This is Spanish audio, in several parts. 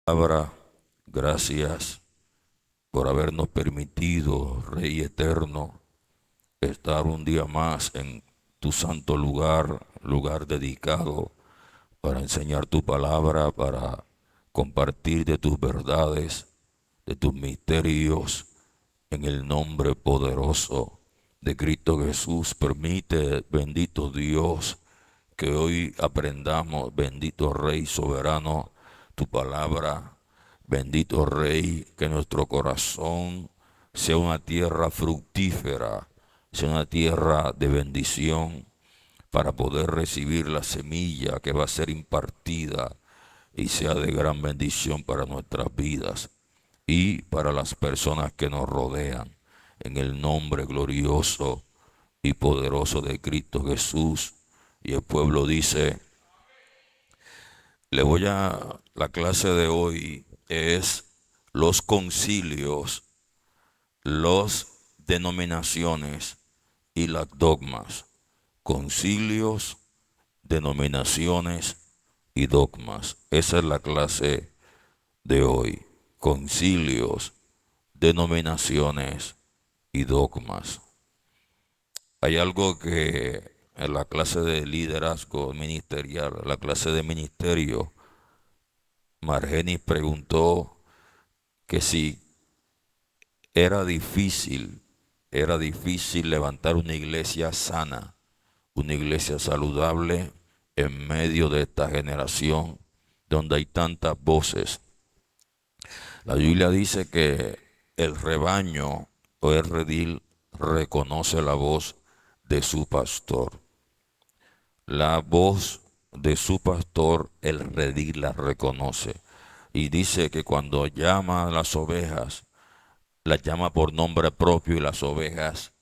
Palabra, gracias por habernos permitido, Rey eterno, estar un día más en tu santo lugar, lugar dedicado para enseñar tu palabra, para compartir de tus verdades, de tus misterios, en el nombre poderoso de Cristo Jesús. Permite, bendito Dios, que hoy aprendamos, bendito Rey soberano, tu palabra. Bendito Rey, que nuestro corazón sea una tierra fructífera, sea una tierra de bendición para poder recibir la semilla que va a ser impartida y sea de gran bendición para nuestras vidas y para las personas que nos rodean. En el nombre glorioso y poderoso de Cristo Jesús. Y el pueblo dice, la clase de hoy es los concilios, las denominaciones y las dogmas. Concilios, denominaciones y dogmas. Esa es la clase de hoy. Concilios, denominaciones y dogmas. Hay algo que en la clase de liderazgo ministerial, la clase de ministerio, Margenis preguntó que si era difícil, era difícil levantar una iglesia sana, una iglesia saludable en medio de esta generación donde hay tantas voces. La Biblia dice que el rebaño o el redil reconoce la voz de su pastor. La voz de su pastor, el redil la reconoce. Y dice que cuando llama a las ovejas, las llama por nombre propio y las ovejas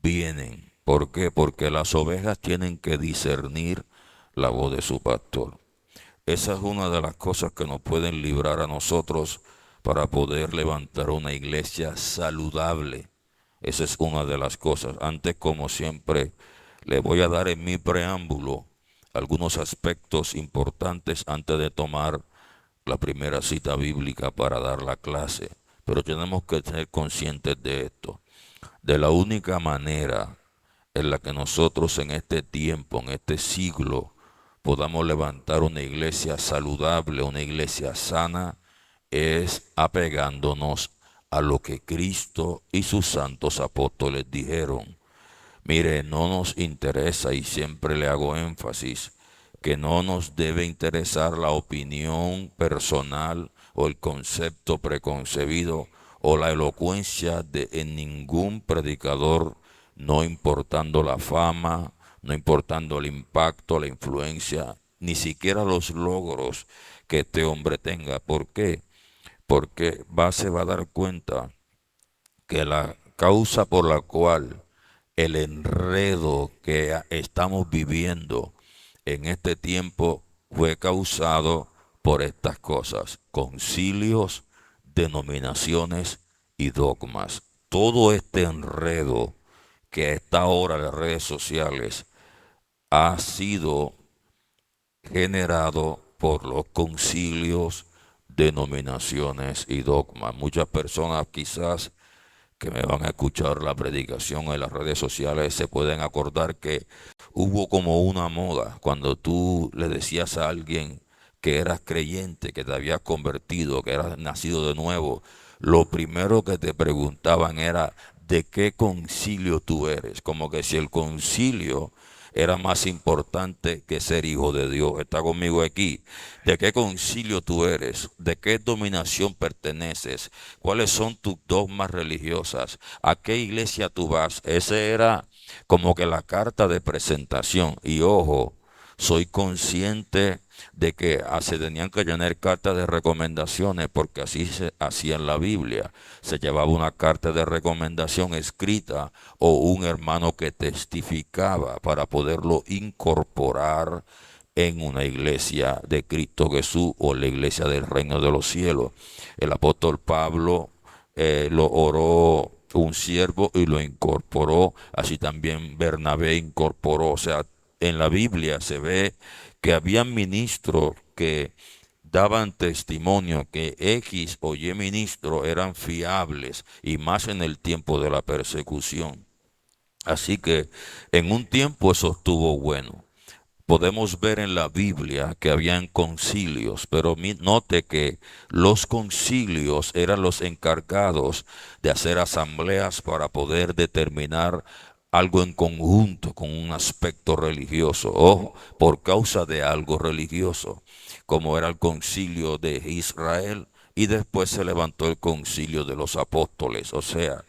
vienen. ¿Por qué? Porque las ovejas tienen que discernir la voz de su pastor. Esa es una de las cosas que nos pueden librar a nosotros para poder levantar una iglesia saludable. Esa es una de las cosas. Antes, como siempre, le voy a dar en mi preámbulo algunos aspectos importantes antes de tomar la primera cita bíblica para dar la clase. Pero tenemos que ser conscientes de esto. De la única manera en la que nosotros en este tiempo, en este siglo, podamos levantar una iglesia saludable, una iglesia sana, es apegándonos a lo que Cristo y sus santos apóstoles dijeron. Mire, no nos interesa, y siempre le hago énfasis, que no nos debe interesar la opinión personal o el concepto preconcebido o la elocuencia de en ningún predicador, no importando la fama, no importando el impacto, la influencia, ni siquiera los logros que este hombre tenga. ¿Por qué? Porque se va a dar cuenta que la causa por la cual el enredo que estamos viviendo en este tiempo fue causado por estas cosas: concilios, denominaciones y dogmas. Todo este enredo que está ahora en las redes sociales ha sido generado por los concilios, denominaciones y dogmas. Muchas personas quizás que me van a escuchar la predicación en las redes sociales se pueden acordar que hubo como una moda cuando tú le decías a alguien que eras creyente, que te habías convertido, que eras nacido de nuevo. Lo primero que te preguntaban era de qué concilio tú eres, como que si el concilio era más importante que ser hijo de Dios. Está conmigo aquí. ¿De qué concilio tú eres? ¿De qué dominación perteneces? ¿Cuáles son tus dogmas religiosas? ¿A qué iglesia tú vas? Ese era como que la carta de presentación. Y ojo, soy consciente de que se tenían que llenar cartas de recomendaciones porque así se hacía en la Biblia. Se llevaba una carta de recomendación escrita o un hermano que testificaba para poderlo incorporar en una iglesia de Cristo Jesús o la iglesia del reino de los cielos. El apóstol Pablo lo oró un siervo y lo incorporó, así también Bernabé incorporó. O sea, en la Biblia se ve que había ministros que daban testimonio que X o Y ministro eran fiables y más en el tiempo de la persecución. Así que en un tiempo eso estuvo bueno. Podemos ver en la Biblia que habían concilios, pero note que los concilios eran los encargados de hacer asambleas para poder determinar algo en conjunto con un aspecto religioso, o por causa de algo religioso, como era el concilio de Israel, y después se levantó el concilio de los apóstoles, o sea,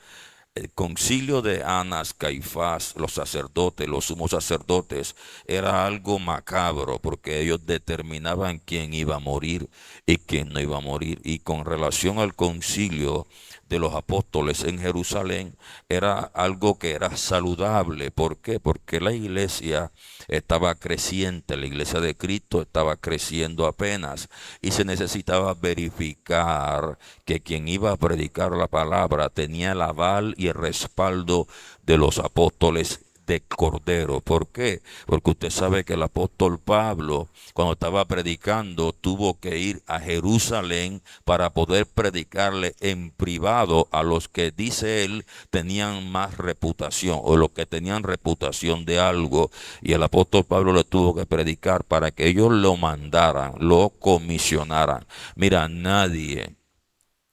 el concilio de Anás, Caifás, los sacerdotes, los sumos sacerdotes, era algo macabro porque ellos determinaban quién iba a morir y quién no iba a morir. Y con relación al concilio de los apóstoles en Jerusalén, era algo que era saludable. ¿Por qué? Porque la iglesia estaba creciente, la iglesia de Cristo estaba creciendo apenas y se necesitaba verificar que quien iba a predicar la palabra tenía el aval y el respaldo de los apóstoles de Cordero. ¿Por qué? Porque usted sabe que el apóstol Pablo, cuando estaba predicando, tuvo que ir a Jerusalén para poder predicarle en privado a los que, dice él, tenían más reputación o los que tenían reputación de algo. Y el apóstol Pablo le tuvo que predicar para que ellos lo mandaran, lo comisionaran. Mira, nadie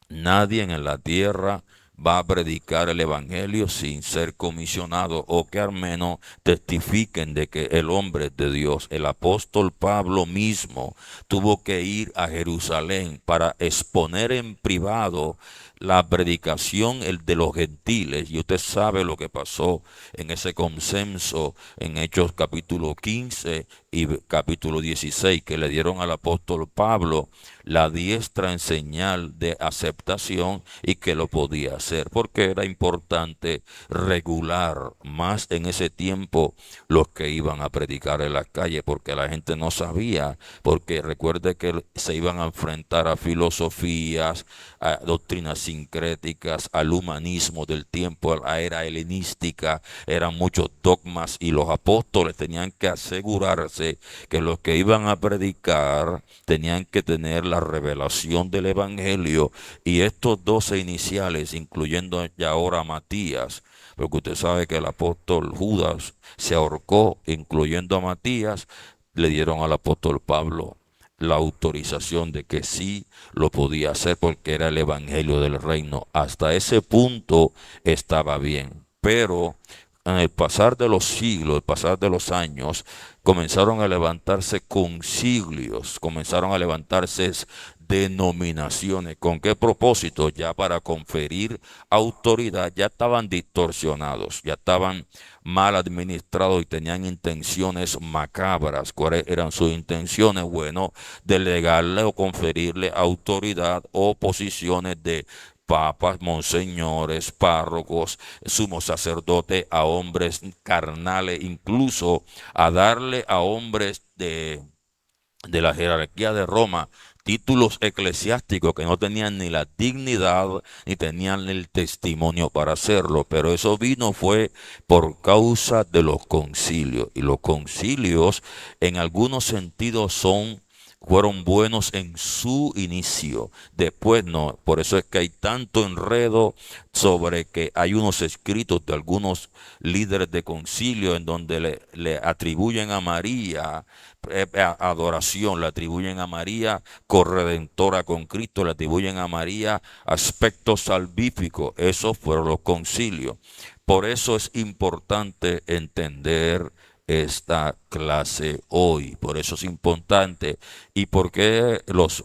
en la tierra va a predicar el evangelio sin ser comisionado o que al menos testifiquen de que el hombre es de Dios. El apóstol Pablo mismo tuvo que ir a Jerusalén para exponer en privado la predicación de los gentiles, y usted sabe lo que pasó en ese consenso en Hechos capítulo 15 y capítulo 16, que le dieron al apóstol Pablo la diestra en señal de aceptación y que lo podía hacer, porque era importante regular más en ese tiempo los que iban a predicar en la calle, porque la gente no sabía, porque recuerde que se iban a enfrentar a filosofías, a doctrinas sincréticas, al humanismo del tiempo, a la era helenística, eran muchos dogmas y los apóstoles tenían que asegurarse que los que iban a predicar tenían que tener la revelación del evangelio, y estos 12 iniciales, incluyendo ya ahora Matías, porque usted sabe que el apóstol Judas se ahorcó, incluyendo a Matías, le dieron al apóstol Pablo la autorización de que sí lo podía hacer porque era el evangelio del reino. Hasta ese punto estaba bien, pero en el pasar de los siglos, el pasar de los años, comenzaron a levantarse concilios, comenzaron a levantarse denominaciones. ¿Con qué propósito? Ya para conferir autoridad. Ya estaban distorsionados, ya estaban mal administrados y tenían intenciones macabras. ¿Cuáles eran sus intenciones? Bueno, delegarle o conferirle autoridad o posiciones de papas, monseñores, párrocos, sumos sacerdotes a hombres carnales, incluso a darle a hombres de la jerarquía de Roma títulos eclesiásticos que no tenían ni la dignidad ni tenían el testimonio para hacerlo. Pero eso fue por causa de los concilios, y los concilios en algunos sentidos fueron buenos en su inicio, después no. Por eso es que hay tanto enredo sobre que hay unos escritos de algunos líderes de concilio en donde le atribuyen a María adoración, le atribuyen a María corredentora con Cristo, le atribuyen a María aspectos salvíficos. Esos fueron los concilios. Por eso es importante entender esta clase hoy. Por eso es importante. ¿Y por qué los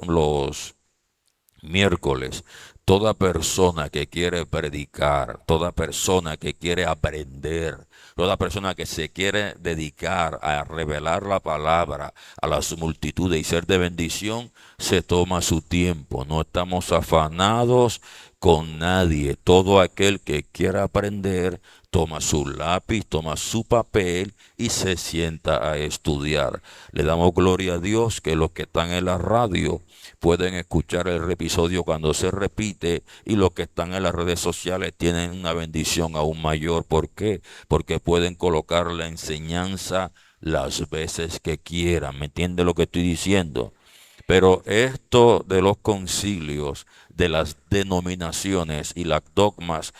miércoles? Toda persona que quiere predicar, toda persona que quiere aprender, toda persona que se quiere dedicar a revelar la palabra a las multitudes y ser de bendición, se toma su tiempo. No estamos afanados con nadie. Todo aquel que quiera aprender toma su lápiz, toma su papel y se sienta a estudiar. Le damos gloria a Dios que los que están en la radio pueden escuchar el episodio cuando se repite, y los que están en las redes sociales tienen una bendición aún mayor. ¿Por qué? Porque pueden colocar la enseñanza las veces que quieran. ¿Me entiende lo que estoy diciendo? Pero esto de los concilios, de las denominaciones y las dogmas,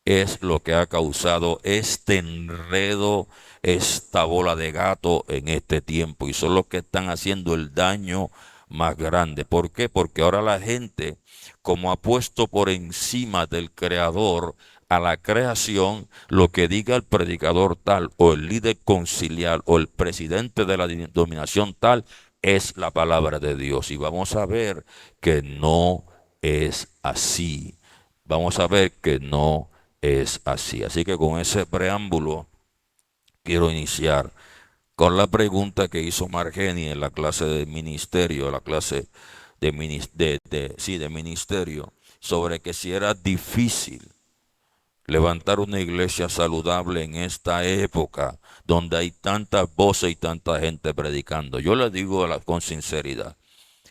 es lo que ha causado este enredo, esta bola de gato en este tiempo. Y son los que están haciendo el daño más grande. ¿Por qué? Porque ahora la gente, como ha puesto por encima del creador a la creación, lo que diga el predicador tal, o el líder conciliar, o el presidente de la denominación tal, es la palabra de Dios. Y vamos a ver que no es así. Vamos a ver que no es así. Así que con ese preámbulo quiero iniciar con la pregunta que hizo Margeni en la clase de ministerio, la clase de ministerio, sobre que si era difícil levantar una iglesia saludable en esta época donde hay tantas voces y tanta gente predicando. Yo le digo con sinceridad,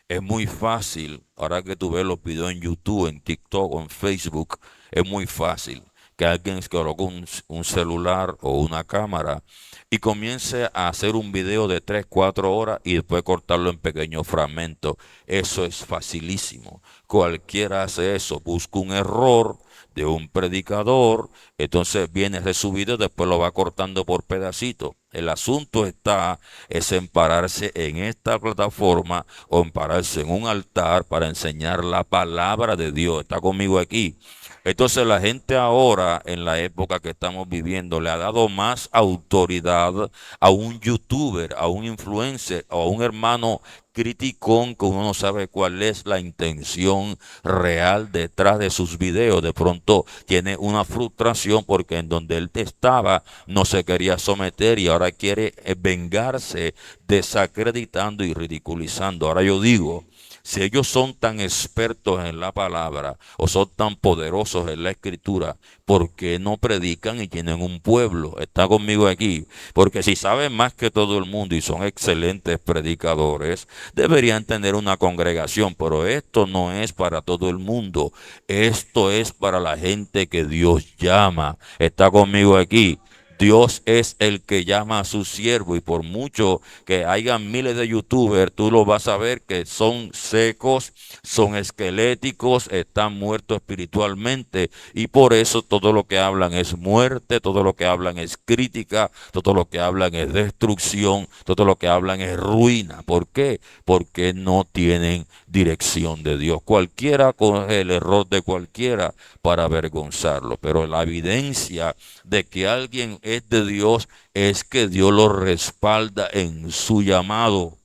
es muy fácil, ahora que tú ves los videos en YouTube, en TikTok o en Facebook, es muy fácil que alguien coloque un celular o una cámara y comience a hacer un video de 3, 4 horas y después cortarlo en pequeños fragmentos. Eso es facilísimo. Cualquiera hace eso, busca un error de un predicador, entonces viene ese su video, después lo va cortando por pedacitos. El asunto es en pararse en esta plataforma o en pararse en un altar para enseñar la palabra de Dios. ¿Está conmigo aquí? Entonces la gente ahora, en la época que estamos viviendo, le ha dado más autoridad a un youtuber, a un influencer, o a un hermano criticón que uno no sabe cuál es la intención real detrás de sus videos. De pronto tiene una frustración porque en donde él estaba no se quería someter y ahora quiere vengarse desacreditando y ridiculizando. Ahora yo digo, si ellos son tan expertos en la palabra o son tan poderosos en la escritura, ¿por qué no predican y tienen un pueblo? Está conmigo aquí. Porque si saben más que todo el mundo y son excelentes predicadores, deberían tener una congregación. Pero esto no es para todo el mundo. Esto es para la gente que Dios llama. Está conmigo aquí. Dios es el que llama a su siervo y por mucho que hayan miles de youtubers, tú lo vas a ver que son secos, son esqueléticos, están muertos espiritualmente y por eso todo lo que hablan es muerte, todo lo que hablan es crítica, todo lo que hablan es destrucción, todo lo que hablan es ruina. ¿Por qué? Porque no tienen dirección de Dios. Cualquiera coge el error de cualquiera para avergonzarlo, pero la evidencia de que alguien es de Dios es que Dios lo respalda en su llamado.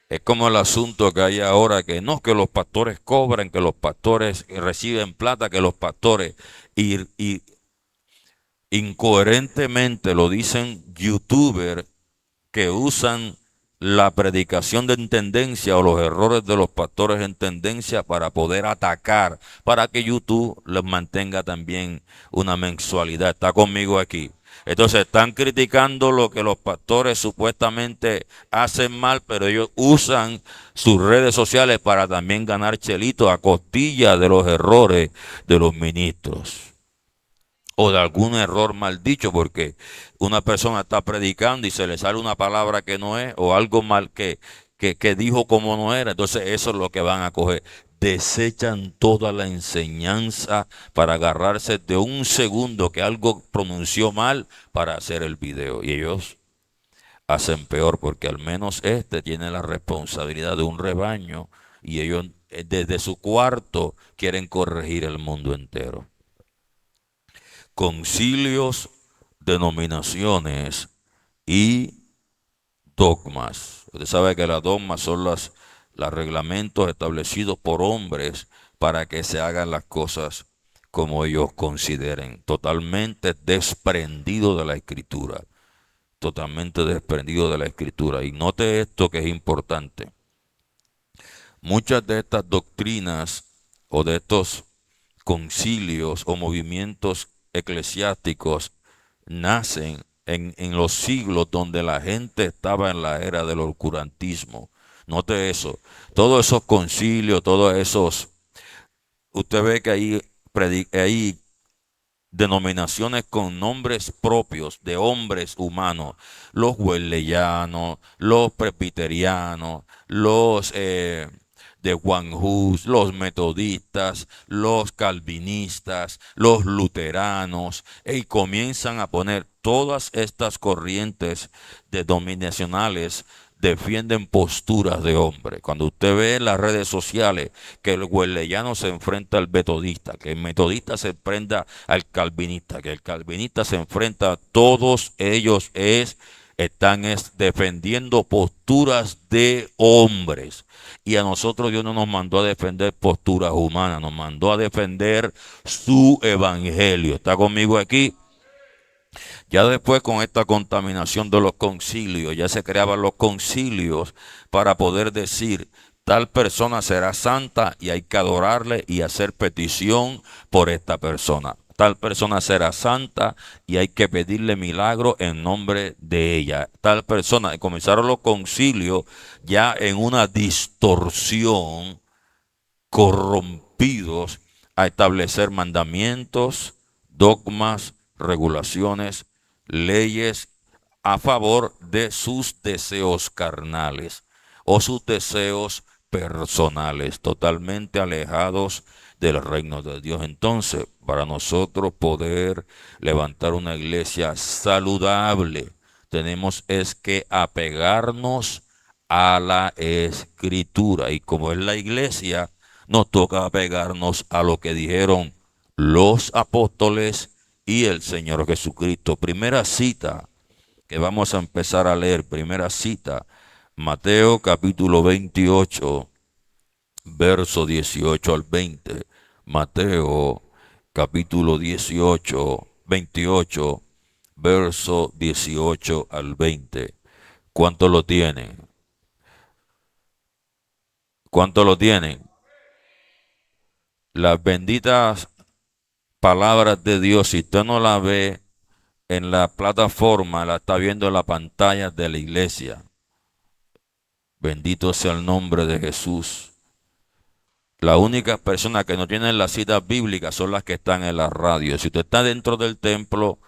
Es como el asunto que hay ahora, que no, que los pastores cobran, que los pastores reciben plata, que los pastores y incoherentemente lo dicen youtubers que usan la predicación de tendencia o los errores de los pastores en tendencia para poder atacar, para que YouTube les mantenga también una mensualidad. Está conmigo aquí. Entonces están criticando lo que los pastores supuestamente hacen mal, pero ellos usan sus redes sociales para también ganar chelitos a costilla de los errores de los ministros o de algún error mal dicho, porque una persona está predicando y se le sale una palabra que no es, o algo mal que dijo como no era, entonces eso es lo que van a coger. Desechan toda la enseñanza para agarrarse de un segundo que algo pronunció mal para hacer el video. Y ellos hacen peor porque al menos este tiene la responsabilidad de un rebaño y ellos desde su cuarto quieren corregir el mundo entero. Concilios, denominaciones y dogmas. Usted sabe que las dogmas son los reglamentos establecidos por hombres para que se hagan las cosas como ellos consideren, totalmente desprendido de la escritura, totalmente desprendido de la escritura. Y note esto que es importante. Muchas de estas doctrinas o de estos concilios o movimientos eclesiásticos nacen en los siglos donde la gente estaba en la era del oscurantismo. Note eso. Todos esos concilios, todos esos, usted ve que ahí denominaciones con nombres propios de hombres humanos, los wesleyanos, los presbiterianos, los de Juan Hus, los metodistas, los calvinistas, los luteranos, y comienzan a poner todas estas corrientes denominacionales defienden posturas de hombre. Cuando usted ve en las redes sociales que el wesleyano se enfrenta al metodista, que el metodista se enfrenta al calvinista, que el calvinista se enfrenta, todos ellos están defendiendo posturas de hombres. Y a nosotros Dios no nos mandó a defender posturas humanas, nos mandó a defender su evangelio. ¿Está conmigo aquí? Ya después, con esta contaminación de los concilios, ya se creaban los concilios para poder decir: tal persona será santa y hay que adorarle y hacer petición por esta persona. Tal persona será santa y hay que pedirle milagro en nombre de ella. Tal persona, comenzaron los concilios ya en una distorsión, corrompidos a establecer mandamientos, dogmas, regulaciones, leyes a favor de sus deseos carnales o sus deseos personales, totalmente alejados del reino de Dios. Entonces, para nosotros poder levantar una iglesia saludable, tenemos es que apegarnos a la escritura. Y como es la iglesia, nos toca apegarnos a lo que dijeron los apóstoles y el Señor Jesucristo. Primera cita que vamos a empezar a leer, primera cita, Mateo capítulo 28, verso 18 al 20. Mateo capítulo 28, verso 18 al 20. ¿Cuánto lo tienen? ¿Cuánto lo tienen? Las benditas palabras de Dios, si usted no la ve en la plataforma, la está viendo en la pantalla de la iglesia. Bendito sea el nombre de Jesús. La única persona que no tienen las citas bíblicas son las que están en la radio. Si usted está dentro del templo,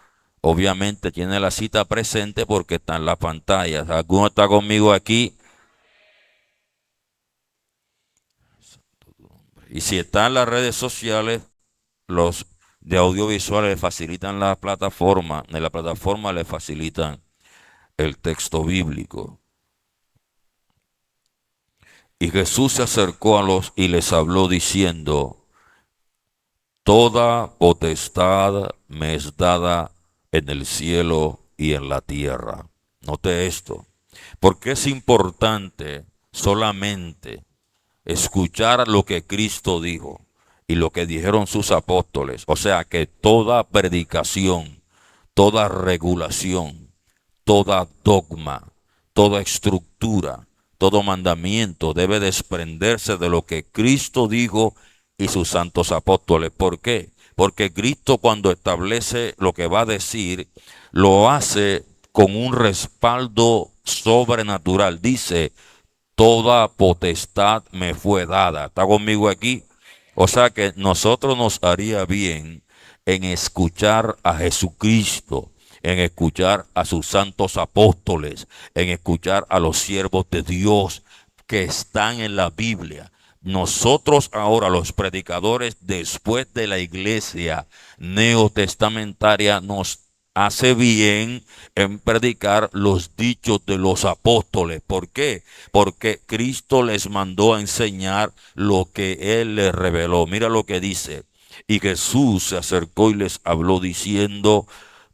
obviamente tiene la cita presente porque está en la pantalla. ¿Alguno está conmigo aquí? Y si está en las redes sociales, los de audiovisuales le facilitan la plataforma. En la plataforma le facilitan el texto bíblico. Y Jesús se acercó a los y les habló diciendo: toda potestad me es dada en el cielo y en la tierra. Note esto, porque es importante solamente escuchar lo que Cristo dijo y lo que dijeron sus apóstoles. O sea que toda predicación, toda regulación, toda dogma, toda estructura, todo mandamiento debe desprenderse de lo que Cristo dijo y sus santos apóstoles. ¿Por qué? Porque Cristo, cuando establece lo que va a decir, lo hace con un respaldo sobrenatural. Dice: toda potestad me fue dada. ¿Está conmigo aquí? O sea que nosotros nos haría bien en escuchar a Jesucristo, en escuchar a sus santos apóstoles, en escuchar a los siervos de Dios que están en la Biblia. Nosotros ahora, los predicadores, después de la iglesia neotestamentaria, nos hace bien en predicar los dichos de los apóstoles. ¿Por qué? Porque Cristo les mandó a enseñar lo que Él les reveló. Mira lo que dice: y Jesús se acercó y les habló diciendo: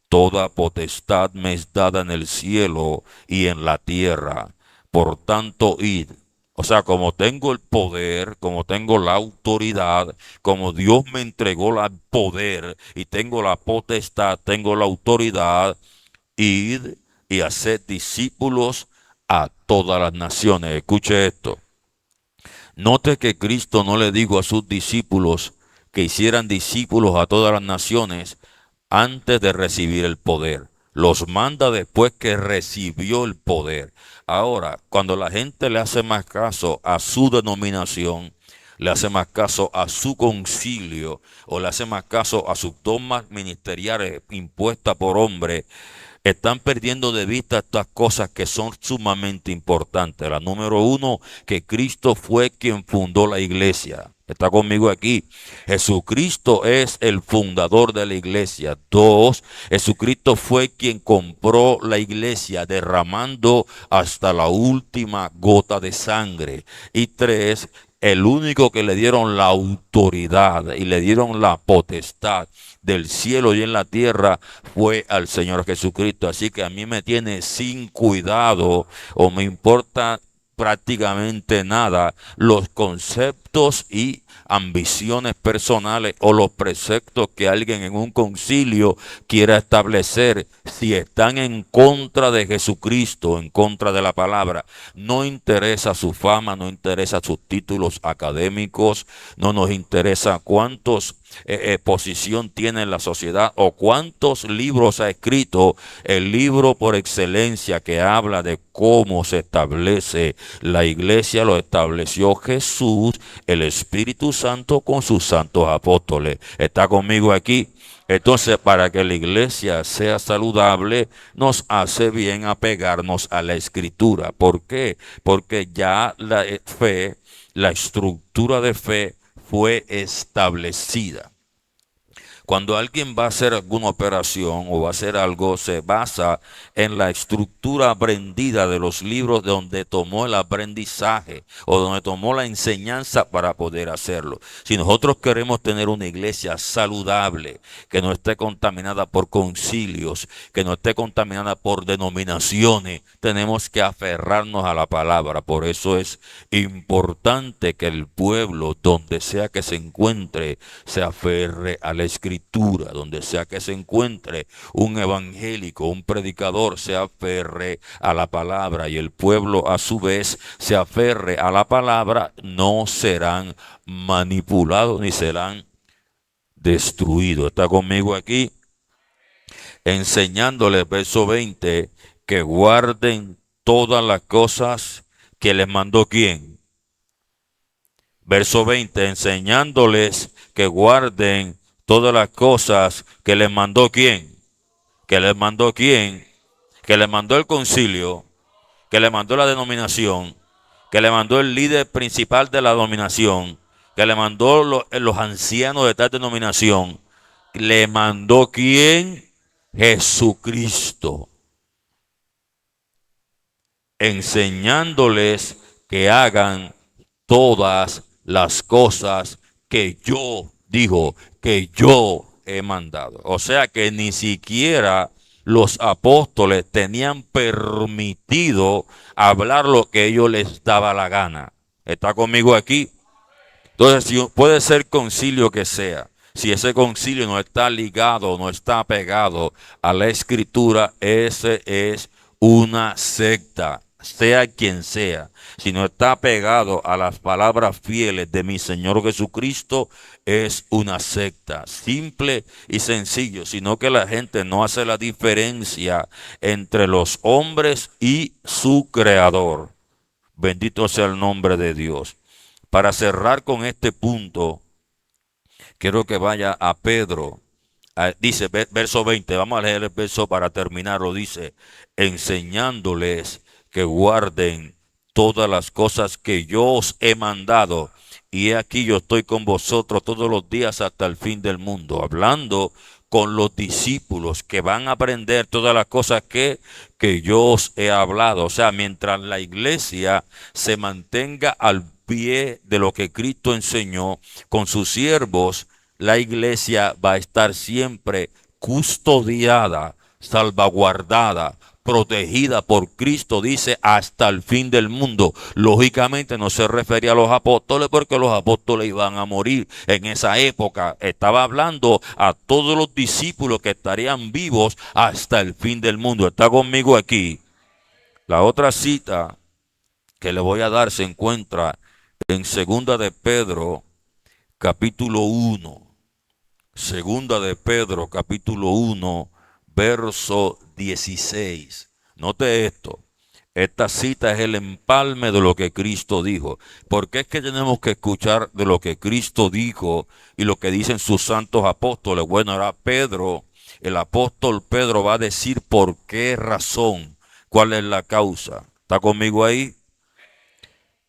toda potestad me es dada en el cielo y en la tierra. Por tanto, id. O sea, como tengo el poder, como tengo la autoridad, como Dios me entregó el poder y tengo la potestad, tengo la autoridad, id y haced discípulos a todas las naciones. Escuche esto. Note que Cristo no le dijo a sus discípulos que hicieran discípulos a todas las naciones antes de recibir el poder. Los manda después que recibió el poder. Ahora, cuando la gente le hace más caso a su denominación, le hace más caso a su concilio o le hace más caso a sus dogmas ministeriales impuestas por hombres, están perdiendo de vista estas cosas que son sumamente importantes. La número uno, que Cristo fue quien fundó la iglesia. Está conmigo aquí. Jesucristo es el fundador de la iglesia. Dos, Jesucristo fue quien compró la iglesia derramando hasta la última gota de sangre. Y tres, el único que le dieron la autoridad y le dieron la potestad del cielo y en la tierra fue al Señor Jesucristo. Así que a mí me tiene sin cuidado o me importa prácticamente nada los conceptos y ambiciones personales o los preceptos que alguien en un concilio quiera establecer, si están en contra de Jesucristo, en contra de la palabra. No interesa su fama, no interesa sus títulos académicos, no nos interesa cuántos posición tiene en la sociedad o cuántos libros ha escrito. El libro por excelencia que habla de cómo se establece la iglesia lo estableció Jesús, el Espíritu Santo con sus santos apóstoles. ¿Está conmigo aquí? Entonces, para que la iglesia sea saludable, nos hace bien apegarnos a la Escritura. ¿Por qué? Porque ya la fe, la estructura de fe fue establecida. Cuando alguien va a hacer alguna operación o va a hacer algo, se basa en la estructura aprendida de los libros donde tomó el aprendizaje o donde tomó la enseñanza para poder hacerlo. Si nosotros queremos tener una iglesia saludable, que no esté contaminada por concilios, que no esté contaminada por denominaciones, tenemos que aferrarnos a la palabra. Por eso es importante que el pueblo, donde sea que se encuentre, se aferre a la Escritura. Donde sea que se encuentre un evangélico, un predicador, se aferre a la palabra, y el pueblo a su vez se aferre a la palabra, no serán manipulados ni serán destruidos. ¿Está conmigo aquí? Enseñándoles, verso 20, que guarden todas las cosas que les mandó ¿quién? Verso 20, enseñándoles que guarden todas las cosas que les mandó ¿quién? Que les mandó ¿quién? Que les mandó el concilio, que le mandó la denominación, que le mandó el líder principal de la denominación, que le mandó los ancianos de tal denominación. Le mandó ¿quién? Jesucristo. Enseñándoles que hagan todas las cosas que yo, digo, que yo he mandado. O sea que ni siquiera los apóstoles tenían permitido hablar lo que ellos les daba la gana. ¿Está conmigo aquí? Entonces, si puede ser concilio que sea, si ese concilio no está ligado, no está pegado a la escritura, ese es una secta, sea quien sea. Si no está pegado a las palabras fieles de mi Señor Jesucristo, es una secta, simple y sencillo, sino que la gente no hace la diferencia entre los hombres y su Creador. Bendito sea el nombre de Dios. Para cerrar con este punto, quiero que vaya a Pedro. Dice, verso 20, vamos a leer el verso para terminarlo. Dice, enseñándoles que guarden todas las cosas que yo os he mandado. Y he aquí yo estoy con vosotros todos los días hasta el fin del mundo. Hablando con los discípulos que van a aprender todas las cosas que yo os he hablado. O sea, mientras la iglesia se mantenga al pie de lo que Cristo enseñó con sus siervos, la iglesia va a estar siempre custodiada, salvaguardada, protegida por Cristo, dice, hasta el fin del mundo. Lógicamente no se refería a los apóstoles, porque los apóstoles iban a morir en esa época. Estaba hablando a todos los discípulos que estarían vivos hasta el fin del mundo. ¿Está conmigo aquí? La otra cita que le voy a dar se encuentra en Segunda de Pedro, capítulo 1. Segunda de Pedro, capítulo 1, verso 16. Note esto. Esta cita es el empalme de lo que Cristo dijo. ¿Por qué es que tenemos que escuchar de lo que Cristo dijo y lo que dicen sus santos apóstoles? Bueno, ahora Pedro, el apóstol Pedro va a decir por qué razón, cuál es la causa. ¿Está conmigo ahí?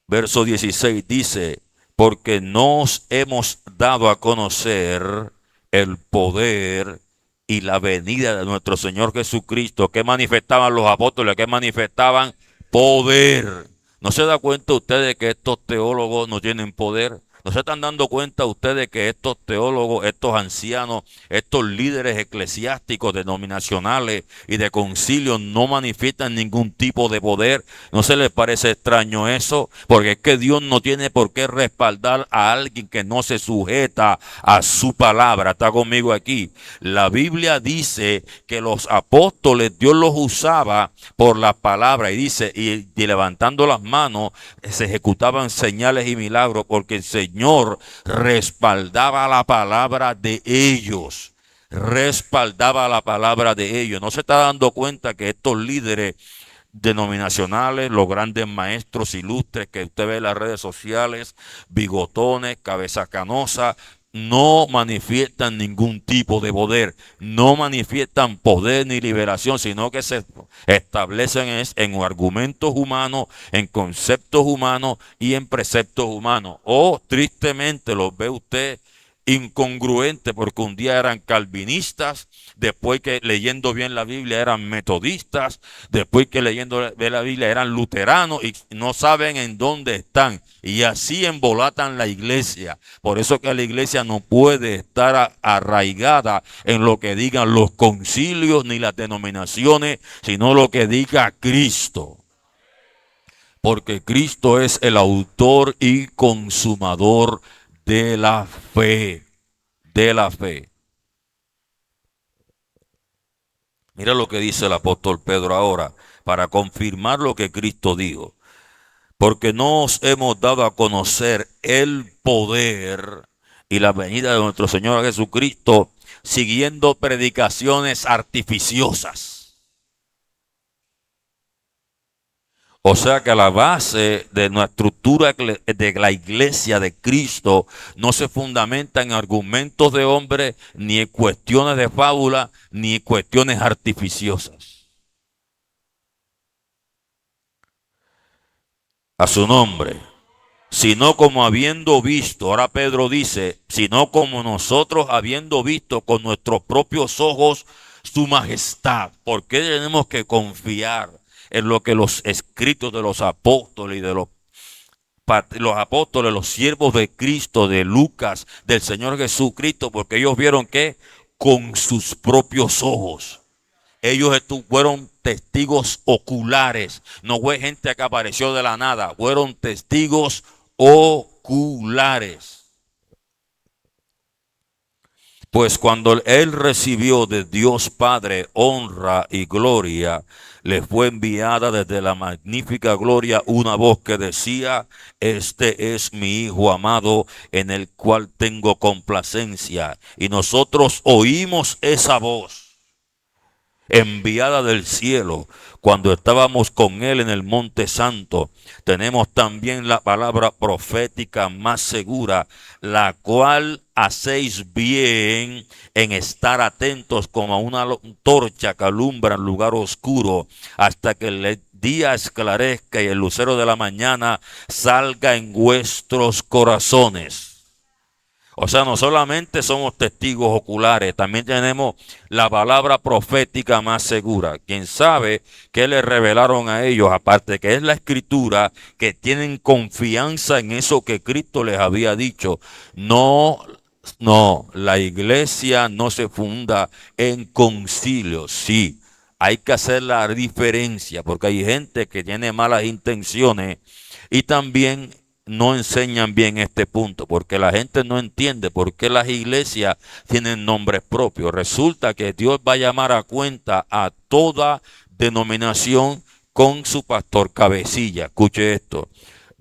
Verso 16 dice, porque nos hemos dado a conocer el poder y la venida de nuestro Señor Jesucristo. ¿Qué manifestaban los apóstoles? ¿Qué manifestaban? Poder. ¿No se da cuenta ustedes que estos teólogos no tienen poder? ¿No se están dando cuenta ustedes que estos teólogos, estos ancianos, estos líderes eclesiásticos, denominacionales y de concilio no manifiestan ningún tipo de poder? ¿No se les parece extraño eso? Porque es que Dios no tiene por qué respaldar a alguien que no se sujeta a su palabra. Está conmigo aquí. La Biblia dice que los apóstoles Dios los usaba por la palabra y dice, y levantando las manos se ejecutaban señales y milagros porque el Señor respaldaba la palabra de ellos. Respaldaba la palabra de ellos. No se está dando cuenta que estos líderes denominacionales, los grandes maestros ilustres que usted ve en las redes sociales, bigotones, cabeza canosa, no manifiestan ningún tipo de poder, no manifiestan poder ni liberación, sino que se establecen en argumentos humanos, en conceptos humanos y en preceptos humanos. O tristemente los ve usted incongruente porque un día eran calvinistas, después que leyendo bien la Biblia eran metodistas, después que leyendo bien la Biblia eran luteranos y no saben en dónde están y así embolatan la iglesia. Por eso que la iglesia no puede estar arraigada en lo que digan los concilios ni las denominaciones, sino lo que diga Cristo. Porque Cristo es el autor y consumador de la fe, de la fe. Mira lo que dice el apóstol Pedro ahora, para confirmar lo que Cristo dijo. Porque nos hemos dado a conocer el poder y la venida de nuestro Señor Jesucristo, siguiendo predicaciones artificiosas. O sea que la base de nuestra estructura de la iglesia de Cristo no se fundamenta en argumentos de hombre, ni en cuestiones de fábula, ni en cuestiones artificiosas. A su nombre. Sino como habiendo visto, ahora Pedro dice, sino como nosotros habiendo visto con nuestros propios ojos su majestad. ¿Por qué tenemos que confiar en lo que los escritos de los apóstoles y de los apóstoles, los siervos de Cristo, de Lucas, del Señor Jesucristo? Porque ellos vieron que con sus propios ojos. Ellos fueron testigos oculares. No fue gente que apareció de la nada. Fueron testigos oculares. Pues cuando él recibió de Dios Padre honra y gloria, le fue enviada desde la magnífica gloria una voz que decía: este es mi Hijo amado, en el cual tengo complacencia. Y nosotros oímos esa voz enviada del cielo cuando estábamos con él en el monte santo. Tenemos también la palabra profética más segura, la cual hacéis bien en estar atentos como a una torcha que alumbra en lugar oscuro hasta que el día esclarezca y el lucero de la mañana salga en vuestros corazones. O sea, no solamente somos testigos oculares, también tenemos la palabra profética más segura. Quien sabe qué le revelaron a ellos, aparte que es la escritura, que tienen confianza en eso que Cristo les había dicho. No, la iglesia no se funda en concilios. Sí, hay que hacer la diferencia porque hay gente que tiene malas intenciones y también no enseñan bien este punto, porque la gente no entiende por qué las iglesias tienen nombres propios. Resulta que Dios va a llamar a cuenta a toda denominación con su pastor cabecilla. Escuche esto.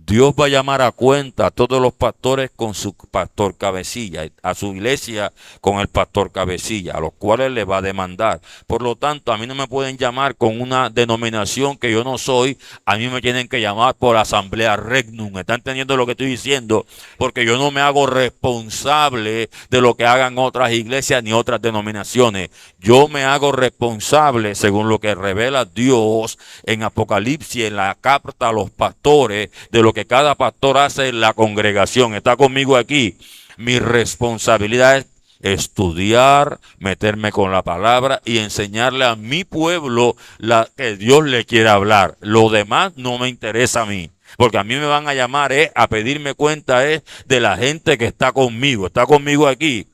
Dios va a llamar a cuenta a todos los pastores con su pastor cabecilla, a su iglesia con el pastor cabecilla, a los cuales le va a demandar. Por lo tanto, a mí no me pueden llamar con una denominación que yo no soy, a mí me tienen que llamar por Asamblea Regnum. ¿Están entendiendo lo que estoy diciendo? Porque yo no me hago responsable de lo que hagan otras iglesias ni otras denominaciones. Yo me hago responsable según lo que revela Dios en Apocalipsis, en la carta a los pastores, de lo que cada pastor hace en la congregación. ¿Está conmigo aquí? Mi responsabilidad es estudiar, meterme con la palabra y enseñarle a mi pueblo la que Dios le quiere hablar. Lo demás no me interesa a mí. Porque a mí me van a llamar a pedirme cuenta de la gente que está conmigo. ¿Está conmigo aquí?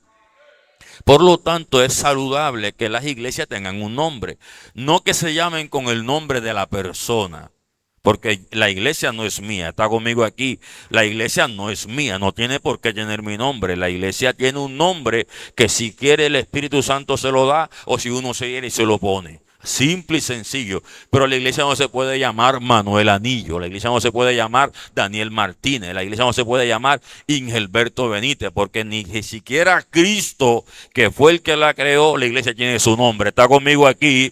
Por lo tanto, es saludable que las iglesias tengan un nombre. No que se llamen con el nombre de la persona. Porque la iglesia no es mía. Está conmigo aquí. La iglesia no es mía. No tiene por qué tener mi nombre. La iglesia tiene un nombre que si quiere el Espíritu Santo se lo da o si uno se quiere y se lo pone. Simple y sencillo. Pero la iglesia no se puede llamar Manuel Anillo. La iglesia no se puede llamar Daniel Martínez. La iglesia no se puede llamar Ingelberto Benítez. Porque ni siquiera Cristo, que fue el que la creó, la iglesia tiene su nombre. Está conmigo aquí.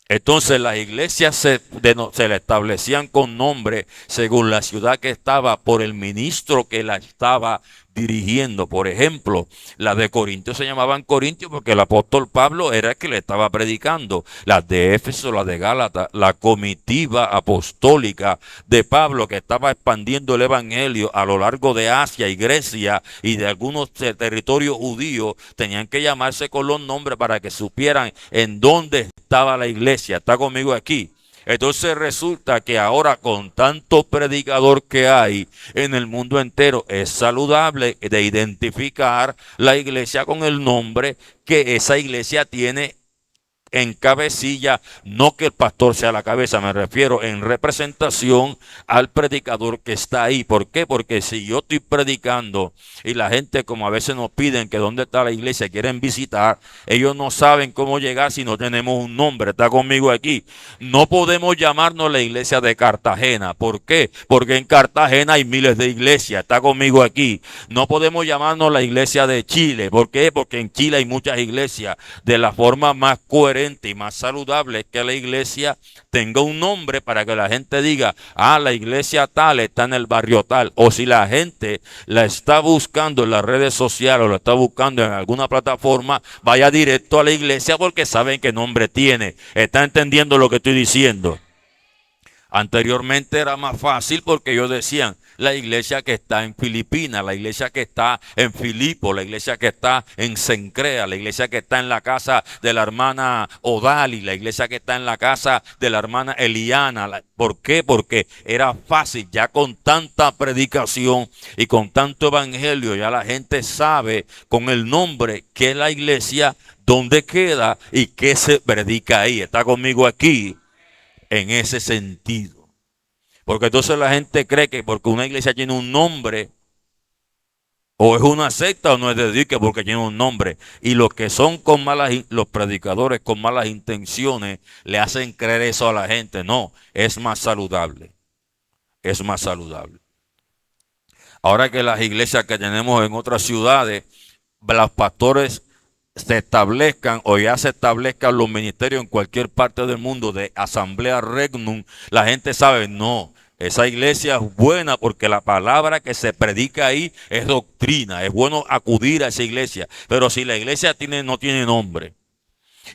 Entonces las iglesias se le establecían con nombre según la ciudad que estaba por el ministro que la estaba dirigiendo. Por ejemplo, la de Corintios se llamaban Corintios porque el apóstol Pablo era el que le estaba predicando. Las de Éfeso, la de Gálatas, la comitiva apostólica de Pablo que estaba expandiendo el evangelio a lo largo de Asia y Grecia y de algunos territorios judíos, tenían que llamarse con los nombres para que supieran en dónde estaba la iglesia. ¿Está conmigo aquí? Entonces resulta que ahora con tanto predicador que hay en el mundo entero, es saludable de identificar la iglesia con el nombre que esa iglesia tiene en cabecilla, no que el pastor sea la cabeza, me refiero en representación al predicador que está ahí. ¿Por qué? Porque si yo estoy predicando y la gente, como a veces nos piden que dónde está la iglesia, quieren visitar, ellos no saben cómo llegar si no tenemos un nombre. Está conmigo aquí. No podemos llamarnos la iglesia de Cartagena. ¿Por qué? Porque en Cartagena hay miles de iglesias. Está conmigo aquí. No podemos llamarnos la iglesia de Chile. ¿Por qué? Porque en Chile hay muchas iglesias. De la forma más coherente y más saludable es que la iglesia tenga un nombre para que la gente diga, la iglesia tal está en el barrio tal. O si la gente la está buscando en las redes sociales o la está buscando en alguna plataforma, vaya directo a la iglesia porque saben qué nombre tiene. ¿Está entendiendo lo que estoy diciendo? Anteriormente era más fácil porque ellos decían la iglesia que está en Filipinas, la iglesia que está en Filipo, la iglesia que está en Cencrea, la iglesia que está en la casa de la hermana Odali, la iglesia que está en la casa de la hermana Eliana. ¿Por qué? Porque era fácil, ya con tanta predicación y con tanto evangelio, ya la gente sabe con el nombre que es la iglesia, dónde queda y qué se predica ahí. ¿Está conmigo aquí? En ese sentido. Porque entonces la gente cree que porque una iglesia tiene un nombre, o es una secta o no es de Dios, que porque tiene un nombre. Y los que son con los predicadores con malas intenciones, le hacen creer eso a la gente. No, es más saludable. Es más saludable. Ahora que las iglesias que tenemos en otras ciudades, los pastores se establezcan o ya se establezcan los ministerios en cualquier parte del mundo de Asamblea Regnum, la gente sabe, no, esa iglesia es buena porque la palabra que se predica ahí es doctrina, es bueno acudir a esa iglesia, pero si la iglesia no tiene nombre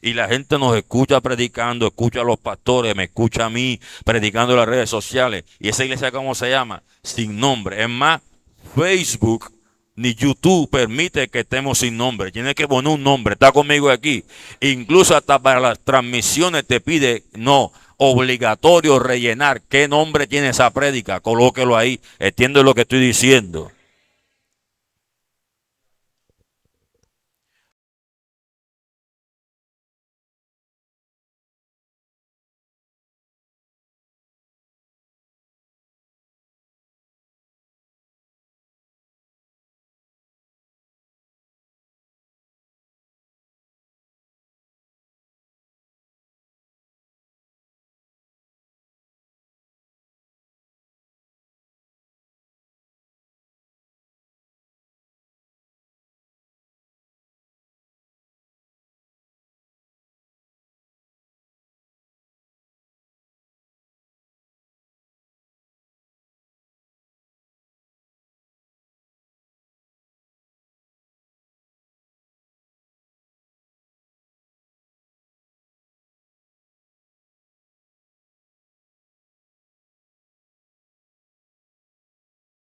y la gente nos escucha predicando, escucha a los pastores, me escucha a mí predicando en las redes sociales, y esa iglesia, ¿cómo se llama? Sin nombre. Es más, Facebook ni YouTube permite que estemos sin nombre. Tiene que poner un nombre. Está conmigo aquí. Incluso hasta para las transmisiones te pide, no, obligatorio rellenar qué nombre tiene esa prédica. Colóquelo ahí. Entiendo lo que estoy diciendo.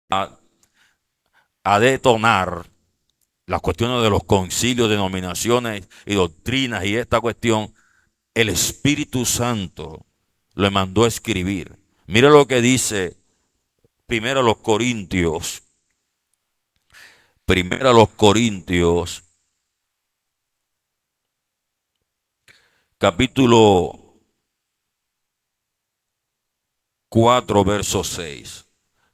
a, a detonar las cuestiones de los concilios, denominaciones y doctrinas y esta cuestión, el Espíritu Santo le mandó a escribir. Mira lo que dice Primero a los Corintios, capítulo 4, verso 6.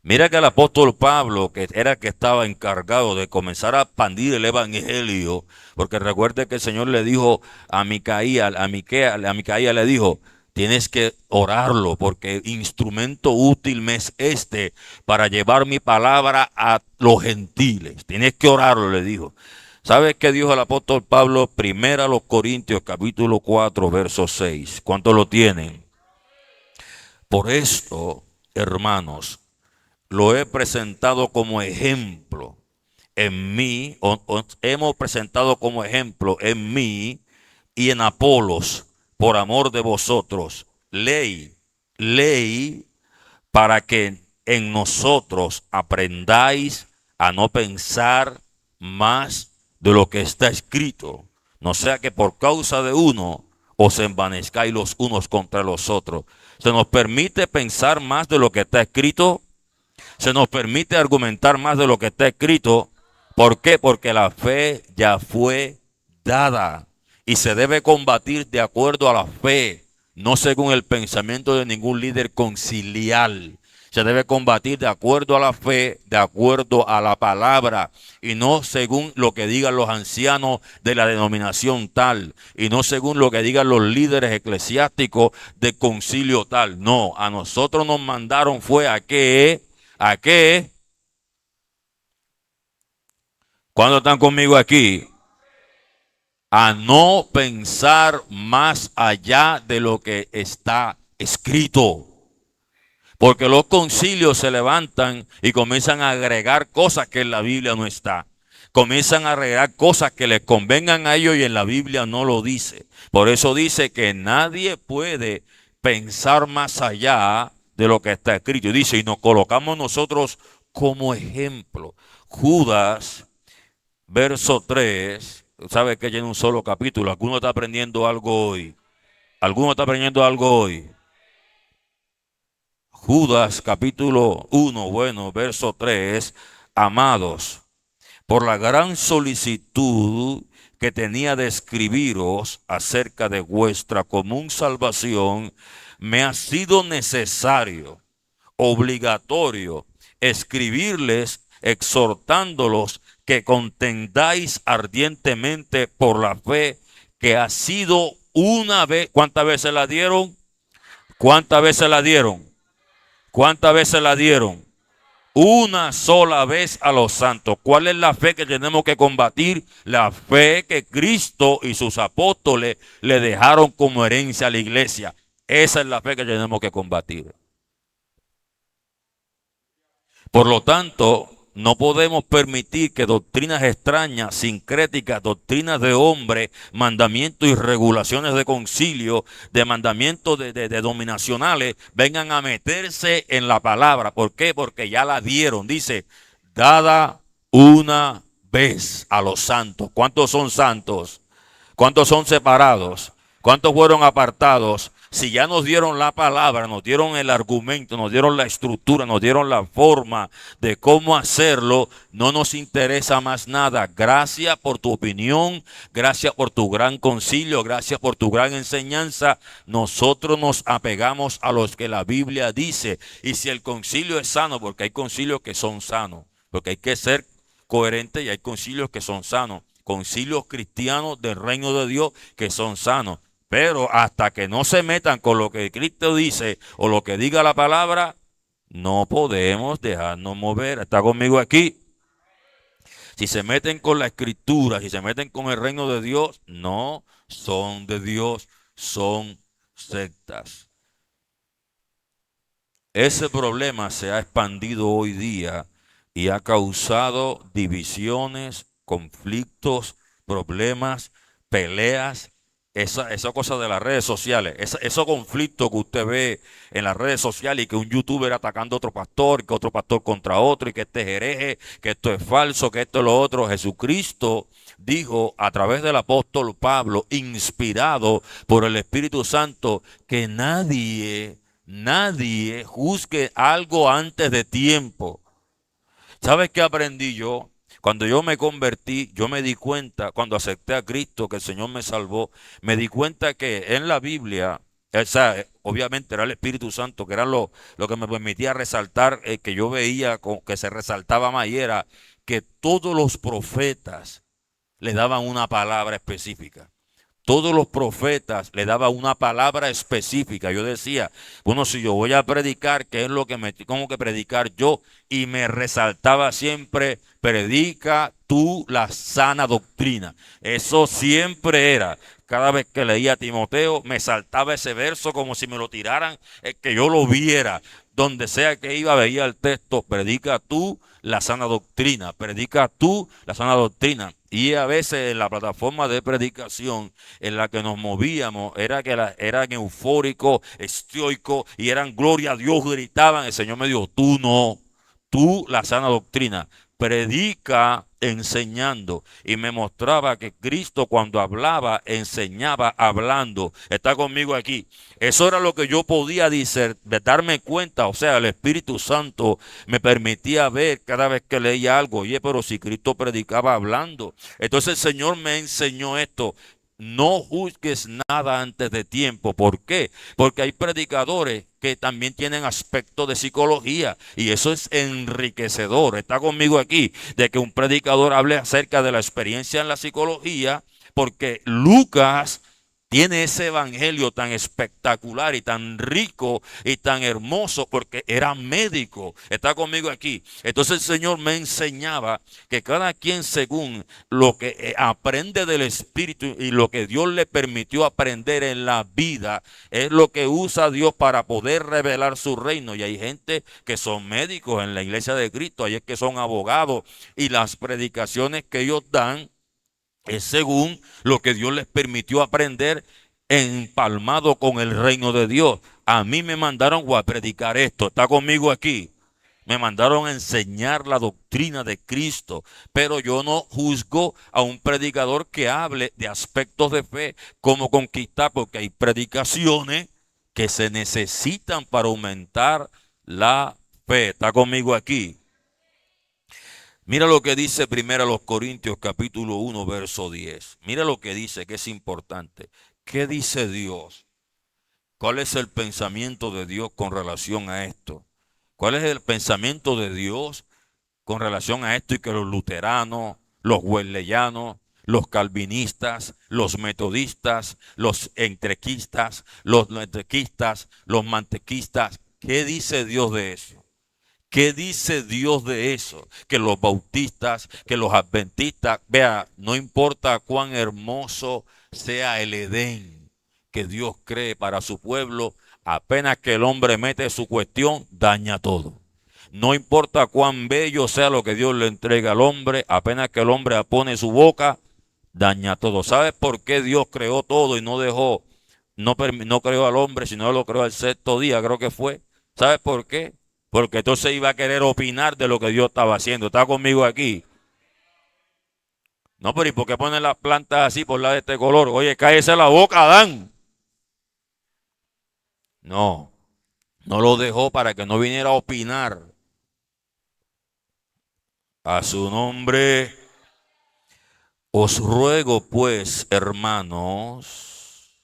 Mira que el apóstol Pablo, que era el que estaba encargado de comenzar a expandir el evangelio, porque recuerde que el Señor le dijo a Micaía le dijo, tienes que orarlo, porque instrumento útil me es este para llevar mi palabra a los gentiles. Tienes que orarlo, le dijo. ¿Sabes qué dijo el apóstol Pablo? Primero a los Corintios, capítulo 4, verso 6. ¿Cuántos lo tienen? Por esto, hermanos, lo he presentado como ejemplo en mí, hemos presentado como ejemplo en mí y en Apolos, por amor de vosotros, ley para que en nosotros aprendáis a no pensar más de lo que está escrito, no sea que por causa de uno os envanezcáis los unos contra los otros. Se nos permite pensar más de lo que está escrito, se nos permite argumentar más de lo que está escrito. ¿Por qué? Porque la fe ya fue dada y se debe combatir de acuerdo a la fe, no según el pensamiento de ningún líder conciliar. Se debe combatir de acuerdo a la fe, de acuerdo a la palabra, y no según lo que digan los ancianos de la denominación tal, y no según lo que digan los líderes eclesiásticos de concilio tal. No, a nosotros nos mandaron fue ¿a qué? ¿Cuándo están conmigo aquí? A no pensar más allá de lo que está escrito. Porque los concilios se levantan y comienzan a agregar cosas que en la Biblia no está. Comienzan a agregar cosas que les convengan a ellos y en la Biblia no lo dice. Por eso dice que nadie puede pensar más allá de lo que está escrito. Y dice, y nos colocamos nosotros como ejemplo. Judas, verso 3, sabe que tiene un solo capítulo. ¿Alguno está aprendiendo algo hoy? ¿Alguno está aprendiendo algo hoy? Judas capítulo 1, bueno, verso 3, amados, por la gran solicitud que tenía de escribiros acerca de vuestra común salvación, me ha sido necesario, obligatorio, escribirles exhortándolos que contendáis ardientemente por la fe que ha sido una vez. ¿Cuántas veces la dieron? ¿Cuántas veces la dieron? ¿Cuántas veces la dieron? Una sola vez a los santos. ¿Cuál es la fe que tenemos que combatir? La fe que Cristo y sus apóstoles le dejaron como herencia a la iglesia. Esa es la fe que tenemos que combatir. Por lo tanto, no podemos permitir que doctrinas extrañas, sincréticas, doctrinas de hombre, mandamientos y regulaciones de concilio, de mandamientos de dominacionales, vengan a meterse en la palabra. ¿Por qué? Porque ya la dieron. Dice, dada una vez a los santos. ¿Cuántos son santos? ¿Cuántos son separados? ¿Cuántos fueron apartados? Si ya nos dieron la palabra, nos dieron el argumento, nos dieron la estructura, nos dieron la forma de cómo hacerlo, no nos interesa más nada. Gracias por tu opinión, gracias por tu gran concilio, gracias por tu gran enseñanza. Nosotros nos apegamos a los que la Biblia dice. Y si el concilio es sano, porque hay concilios que son sanos, porque hay que ser coherente y hay concilios que son sanos. Concilios cristianos del reino de Dios que son sanos. Pero hasta que no se metan con lo que Cristo dice o lo que diga la palabra, no podemos dejarnos mover. ¿Está conmigo aquí? Si se meten con la escritura, si se meten con el reino de Dios, no son de Dios, son sectas. Ese problema se ha expandido hoy día y ha causado divisiones, conflictos, problemas, peleas esa cosa de las redes sociales, esos conflictos que usted ve en las redes sociales y que un youtuber atacando a otro pastor, que otro pastor contra otro y que este es hereje, que esto es falso, que esto es lo otro. Jesucristo dijo a través del apóstol Pablo, inspirado por el Espíritu Santo, que nadie juzgue algo antes de tiempo. ¿Sabes qué aprendí yo? Cuando yo me convertí, yo me di cuenta, cuando acepté a Cristo, que el Señor me salvó, me di cuenta que en la Biblia, o sea, obviamente era el Espíritu Santo, que era lo que me permitía resaltar, que yo veía que se resaltaba más, y era que todos los profetas le daban una palabra específica. Todos los profetas le daban una palabra específica. Yo decía, bueno, si yo voy a predicar, ¿qué es lo que me tengo que predicar yo? Y me resaltaba siempre, predica tú la sana doctrina. Eso siempre era. Cada vez que leía a Timoteo, me saltaba ese verso como si me lo tiraran, que yo lo viera. Donde sea que iba, veía el texto, predica tú la sana doctrina, predica tú la sana doctrina. Y a veces en la plataforma de predicación en la que nos movíamos era que eran eufóricos, estoicos y eran gloria a Dios, gritaban. El Señor me dijo, tú no, tú la sana doctrina, predica enseñando. Y me mostraba que Cristo cuando hablaba, enseñaba hablando. Está conmigo aquí. Eso era lo que yo podía decir, darme cuenta. O sea, el Espíritu Santo me permitía ver cada vez que leía algo. Oye, pero si Cristo predicaba hablando. Entonces el Señor me enseñó esto. No juzgues nada antes de tiempo. ¿Por qué? Porque hay predicadores que también tienen aspecto de psicología y eso es enriquecedor. Está conmigo aquí de que un predicador hable acerca de la experiencia en la psicología, porque Lucas tiene ese evangelio tan espectacular y tan rico y tan hermoso porque era médico. Está conmigo aquí. Entonces el Señor me enseñaba que cada quien según lo que aprende del Espíritu y lo que Dios le permitió aprender en la vida es lo que usa Dios para poder revelar su reino. Y hay gente que son médicos en la iglesia de Cristo, hay que son abogados y las predicaciones que ellos dan es según lo que Dios les permitió aprender empalmado con el reino de Dios. A mí me mandaron a predicar esto. ¿Está conmigo aquí? Me mandaron a enseñar la doctrina de Cristo, pero yo no juzgo a un predicador que hable de aspectos de fe, cómo conquistar, porque hay predicaciones que se necesitan para aumentar la fe. ¿Está conmigo aquí? Mira lo que dice primero los Corintios capítulo 1 verso 10. Mira lo que dice, que es importante. ¿Qué dice Dios? ¿Cuál es el pensamiento de Dios con relación a esto? ¿Cuál es el pensamiento de Dios con relación a esto? Y que los luteranos, los wesleyanos, los calvinistas, los metodistas, los entrequistas, los mantequistas, ¿qué dice Dios de eso? ¿Qué dice Dios de eso? Que los bautistas, que los adventistas, vea, no importa cuán hermoso sea el Edén que Dios cree para su pueblo, apenas que el hombre mete su cuestión, daña todo. No importa cuán bello sea lo que Dios le entrega al hombre, apenas que el hombre pone su boca, daña todo. ¿Sabes por qué Dios creó todo y no dejó, no creó al hombre, sino lo creó al sexto día, creo que fue? ¿Sabes por qué? Porque entonces iba a querer opinar de lo que Dios estaba haciendo. ¿Está conmigo aquí? No, pero ¿y por qué ponen las plantas así por la de este color? Oye, cállese la boca, Adán. No, no lo dejó para que no viniera a opinar. A su nombre os ruego pues, hermanos,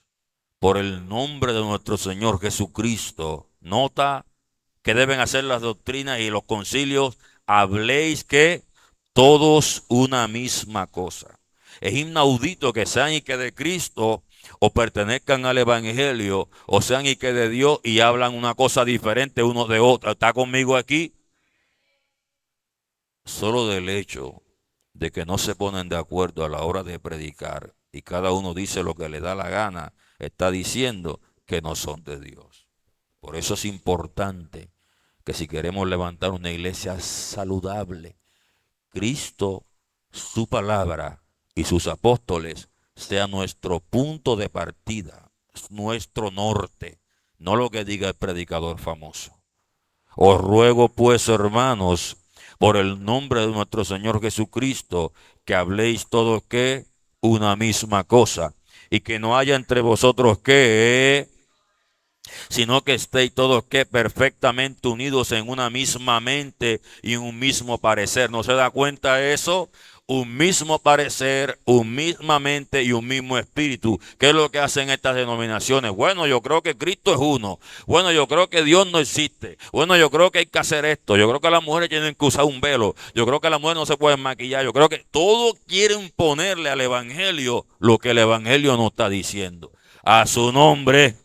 por el nombre de nuestro Señor Jesucristo. Nota que deben hacer las doctrinas y los concilios. Habléis que todos una misma cosa. Es inaudito que sean y que de Cristo o pertenezcan al Evangelio o sean y que de Dios y hablan una cosa diferente uno de otro. ¿Está conmigo aquí? Solo del hecho de que no se ponen de acuerdo a la hora de predicar y cada uno dice lo que le da la gana, está diciendo que no son de Dios. Por eso es importante que si queremos levantar una iglesia saludable, Cristo, su palabra y sus apóstoles sea nuestro punto de partida, nuestro norte, no lo que diga el predicador famoso. Os ruego pues, hermanos, por el nombre de nuestro Señor Jesucristo, que habléis todos que una misma cosa, y que no haya entre vosotros que, sino que estéis todos que perfectamente unidos en una misma mente y en un mismo parecer. ¿No se da cuenta de eso? Un mismo parecer, un misma mente y un mismo espíritu. ¿Qué es lo que hacen estas denominaciones? Bueno, yo creo que Cristo es uno. Bueno, yo creo que Dios no existe. Bueno, yo creo que hay que hacer esto. Yo creo que las mujeres tienen que usar un velo. Yo creo que las mujeres no se pueden maquillar. Yo creo que todos quieren ponerle al evangelio lo que el evangelio no está diciendo. A su nombre.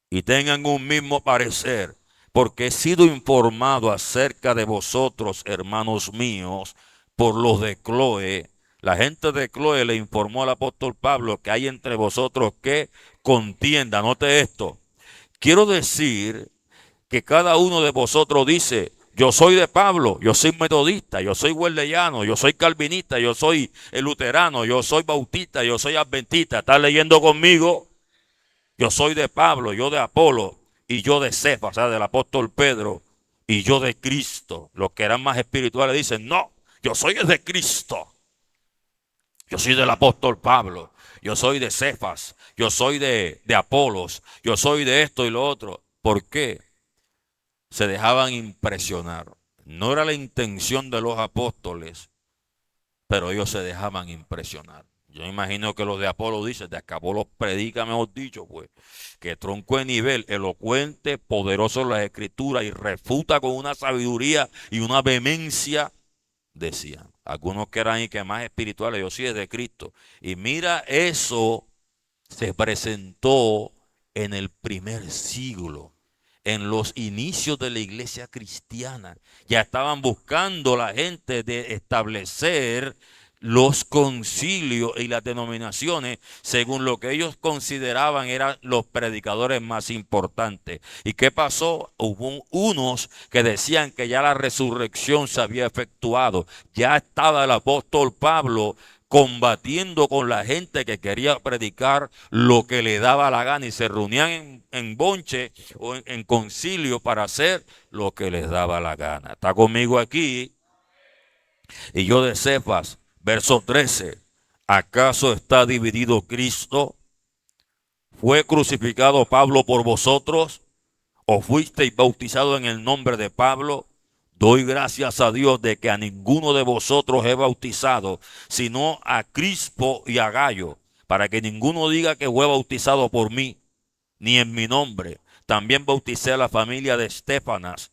Y tengan un mismo parecer, porque he sido informado acerca de vosotros, hermanos míos, por los de Cloe. La gente de Cloe le informó al apóstol Pablo que hay entre vosotros que contienda. Note esto. Quiero decir que cada uno de vosotros dice: yo soy de Pablo, yo soy metodista, yo soy wesleyano, yo soy calvinista, yo soy luterano, yo soy bautista, yo soy adventista. ¿Estás leyendo conmigo? Yo soy de Pablo, yo de Apolo y yo de Cefas, o sea, del apóstol Pedro, y yo de Cristo. Los que eran más espirituales dicen: no, yo soy de Cristo. Yo soy del apóstol Pablo, yo soy de Cefas, yo soy de Apolos, yo soy de esto y lo otro. ¿Por qué? Se dejaban impresionar. No era la intención de los apóstoles, pero ellos se dejaban impresionar. Yo imagino que los de Apolo dicen: de Apolo predica, mejor dicho, pues, que tronco de nivel, elocuente, poderoso en las escrituras y refuta con una sabiduría y una vehemencia, decían. Algunos que eran ahí que más espirituales, yo sí es de Cristo. Y mira, eso se presentó en el primer siglo, en los inicios de la iglesia cristiana. Ya estaban buscando la gente de establecer los concilios y las denominaciones según lo que ellos consideraban eran los predicadores más importantes. ¿Y qué pasó? Hubo unos que decían que ya la resurrección se había efectuado. Ya estaba el apóstol Pablo combatiendo con la gente que quería predicar lo que le daba la gana y se reunían en bonche o en concilio para hacer lo que les daba la gana. ¿Está conmigo aquí? Y yo de Cefas, verso 13, ¿acaso está dividido Cristo? ¿Fue crucificado Pablo por vosotros? ¿O fuisteis bautizados en el nombre de Pablo? Doy gracias a Dios de que a ninguno de vosotros he bautizado, sino a Crispo y a Gallo, para que ninguno diga que fue bautizado por mí, ni en mi nombre. También bauticé a la familia de Estéfanas.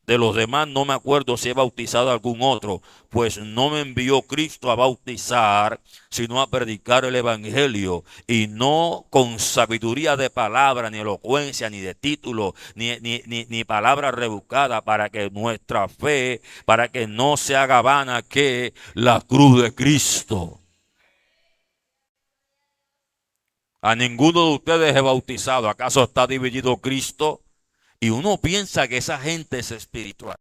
De los demás no me acuerdo si he bautizado a algún otro, pues no me envió Cristo a bautizar, sino a predicar el evangelio, y no con sabiduría de palabra, ni elocuencia, ni de título, ni palabra rebuscada, para que nuestra fe, para que no se haga vana que la cruz de Cristo. A ninguno de ustedes he bautizado. ¿Acaso está dividido Cristo? Y uno piensa que esa gente es espiritual.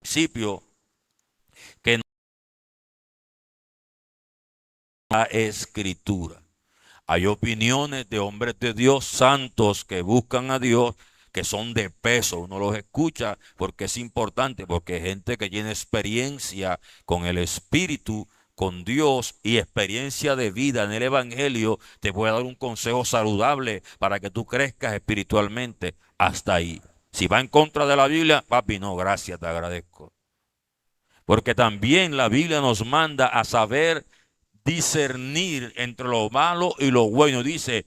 Principio que no es la escritura. Hay opiniones de hombres de Dios santos que buscan a Dios, que son de peso. Uno los escucha porque es importante, porque hay gente que tiene experiencia con el Espíritu, con Dios y experiencia de vida en el Evangelio, te puede dar un consejo saludable para que tú crezcas espiritualmente. Hasta ahí. Si va en contra de la Biblia, papi, no, gracias, te agradezco. Porque también la Biblia nos manda a saber discernir entre lo malo y lo bueno. Dice,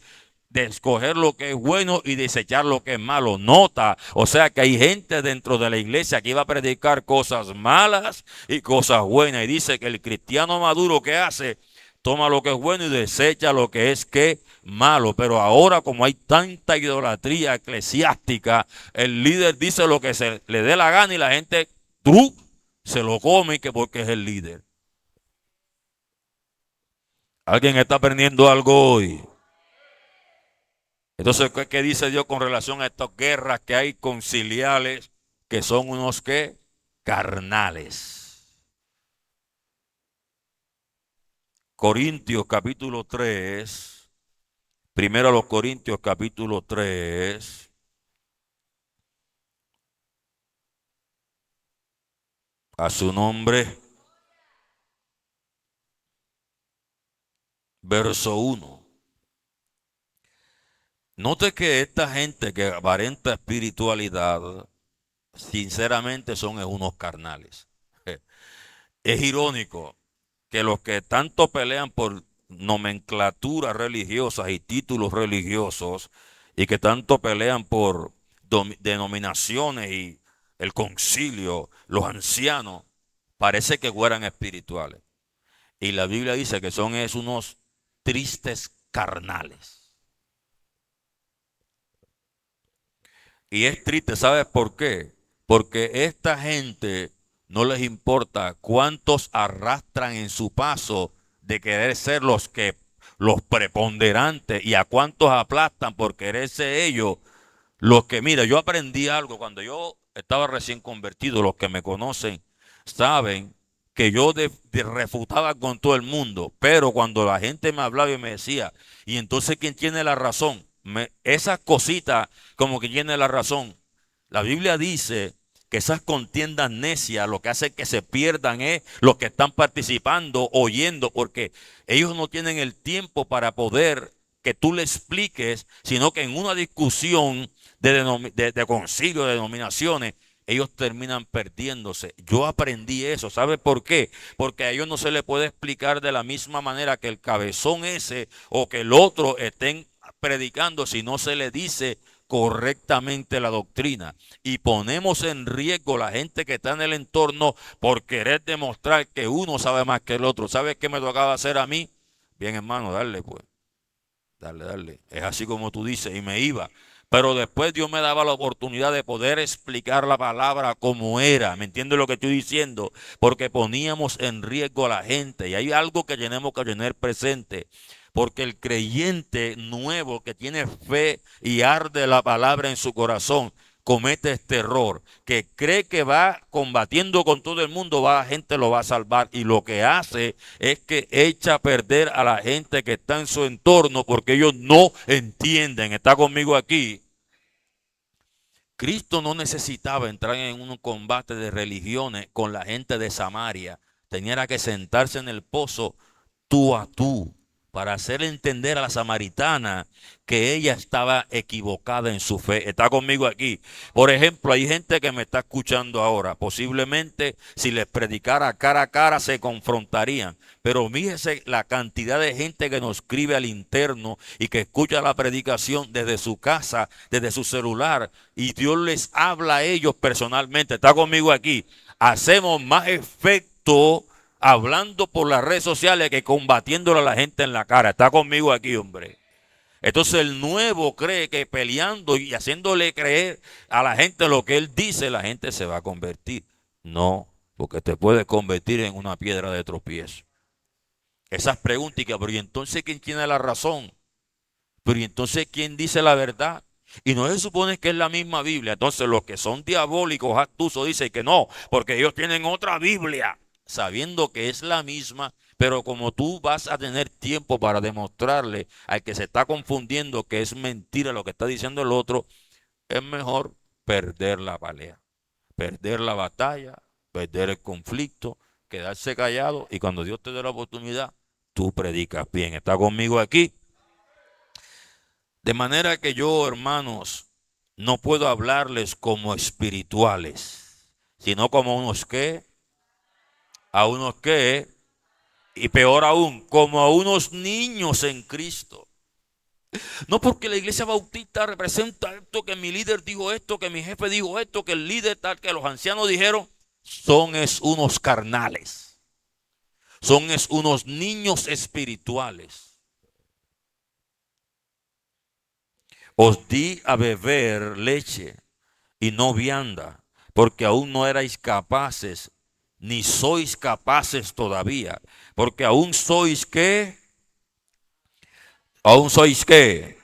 de escoger lo que es bueno y desechar lo que es malo. Nota, o sea que hay gente dentro de la iglesia que iba a predicar cosas malas y cosas buenas. Y dice que el cristiano maduro, ¿qué hace? Toma lo que es bueno y desecha lo que es que malo. Pero ahora, como hay tanta idolatría eclesiástica, el líder dice lo que se le dé la gana y la gente se lo come que porque es el líder. ¿Alguien está aprendiendo algo hoy? Entonces, ¿qué dice Dios con relación a estas guerras que hay conciliales, que son unos que carnales? Corintios capítulo 3, primero a los Corintios capítulo 3, a su nombre, verso 1. Note que esta gente que aparenta espiritualidad, sinceramente son unos carnales. Es irónico que los que tanto pelean por nomenclaturas religiosas y títulos religiosos y que tanto pelean por denominaciones y el concilio, los ancianos, parece que fueran espirituales. Y la Biblia dice que son unos tristes carnales. Y es triste, ¿sabes por qué? Porque esta gente no les importa cuántos arrastran en su paso de querer ser los preponderantes y a cuántos aplastan por querer ser ellos los que, mira, yo aprendí algo cuando yo estaba recién convertido, los que me conocen saben que yo refutaba con todo el mundo, pero cuando la gente me hablaba y me decía, y entonces ¿quién tiene la razón? Esas cositas como que tiene la razón. La Biblia dice que esas contiendas necias lo que hace que se pierdan es los que están participando, oyendo, porque ellos no tienen el tiempo para poder que tú le expliques, sino que en una discusión de concilio, de denominaciones, ellos terminan perdiéndose. Yo aprendí eso. ¿Sabe por qué? Porque a ellos no se les puede explicar de la misma manera que el cabezón ese o que el otro estén predicando si no se le dice correctamente la doctrina. Y ponemos en riesgo la gente que está en el entorno por querer demostrar que uno sabe más que el otro. ¿Sabes qué me tocaba hacer a mí? Bien, hermano, darle pues. Dale. Es así como tú dices, y me iba. Pero después Dios me daba la oportunidad de poder explicar la palabra como era. ¿Me entiendes lo que estoy diciendo? Porque poníamos en riesgo a la gente. Y hay algo que tenemos que tener presente. Porque el creyente nuevo que tiene fe y arde la palabra en su corazón, comete este error, que cree que va combatiendo con todo el mundo, la gente lo va a salvar, y lo que hace es que echa a perder a la gente que está en su entorno porque ellos no entienden. Está conmigo aquí. Cristo no necesitaba entrar en un combate de religiones con la gente de Samaria. Tenía que sentarse en el pozo tú a tú para hacer entender a la samaritana que ella estaba equivocada en su fe. Está conmigo aquí. Por ejemplo, hay gente que me está escuchando ahora. Posiblemente si les predicara cara a cara se confrontarían. Pero fíjese la cantidad de gente que nos escribe al interno y que escucha la predicación desde su casa, desde su celular. Y Dios les habla a ellos personalmente. Está conmigo aquí. Hacemos más efecto hablando por las redes sociales que combatiéndole a la gente en la cara. Está conmigo aquí, hombre. Entonces el nuevo cree que peleando y haciéndole creer a la gente lo que él dice, la gente se va a convertir. No, porque te puede convertir en una piedra de tropiezo. Esas preguntas, pero ¿y entonces quién tiene la razón? Pero ¿y entonces quién dice la verdad? Y no se supone que es la misma Biblia. Entonces los que son diabólicos, astusos, dicen que no, porque ellos tienen otra Biblia, sabiendo que es la misma, pero como tú vas a tener tiempo para demostrarle al que se está confundiendo que es mentira lo que está diciendo el otro, es mejor perder la pelea, perder la batalla, perder el conflicto, quedarse callado y cuando Dios te dé la oportunidad, tú predicas bien. ¿Está conmigo aquí? De manera que yo, hermanos, no puedo hablarles como espirituales, sino como unos que, a unos que, y peor aún, como a unos niños en Cristo. No porque la iglesia bautista representa esto, que mi líder dijo esto, que mi jefe dijo esto, que el líder tal, que los ancianos dijeron. Son es unos carnales. Son es unos niños espirituales. Os di a beber leche y no vianda, porque aún no erais capaces, ni sois capaces todavía, porque aún sois ¿qué? Aún sois ¿qué?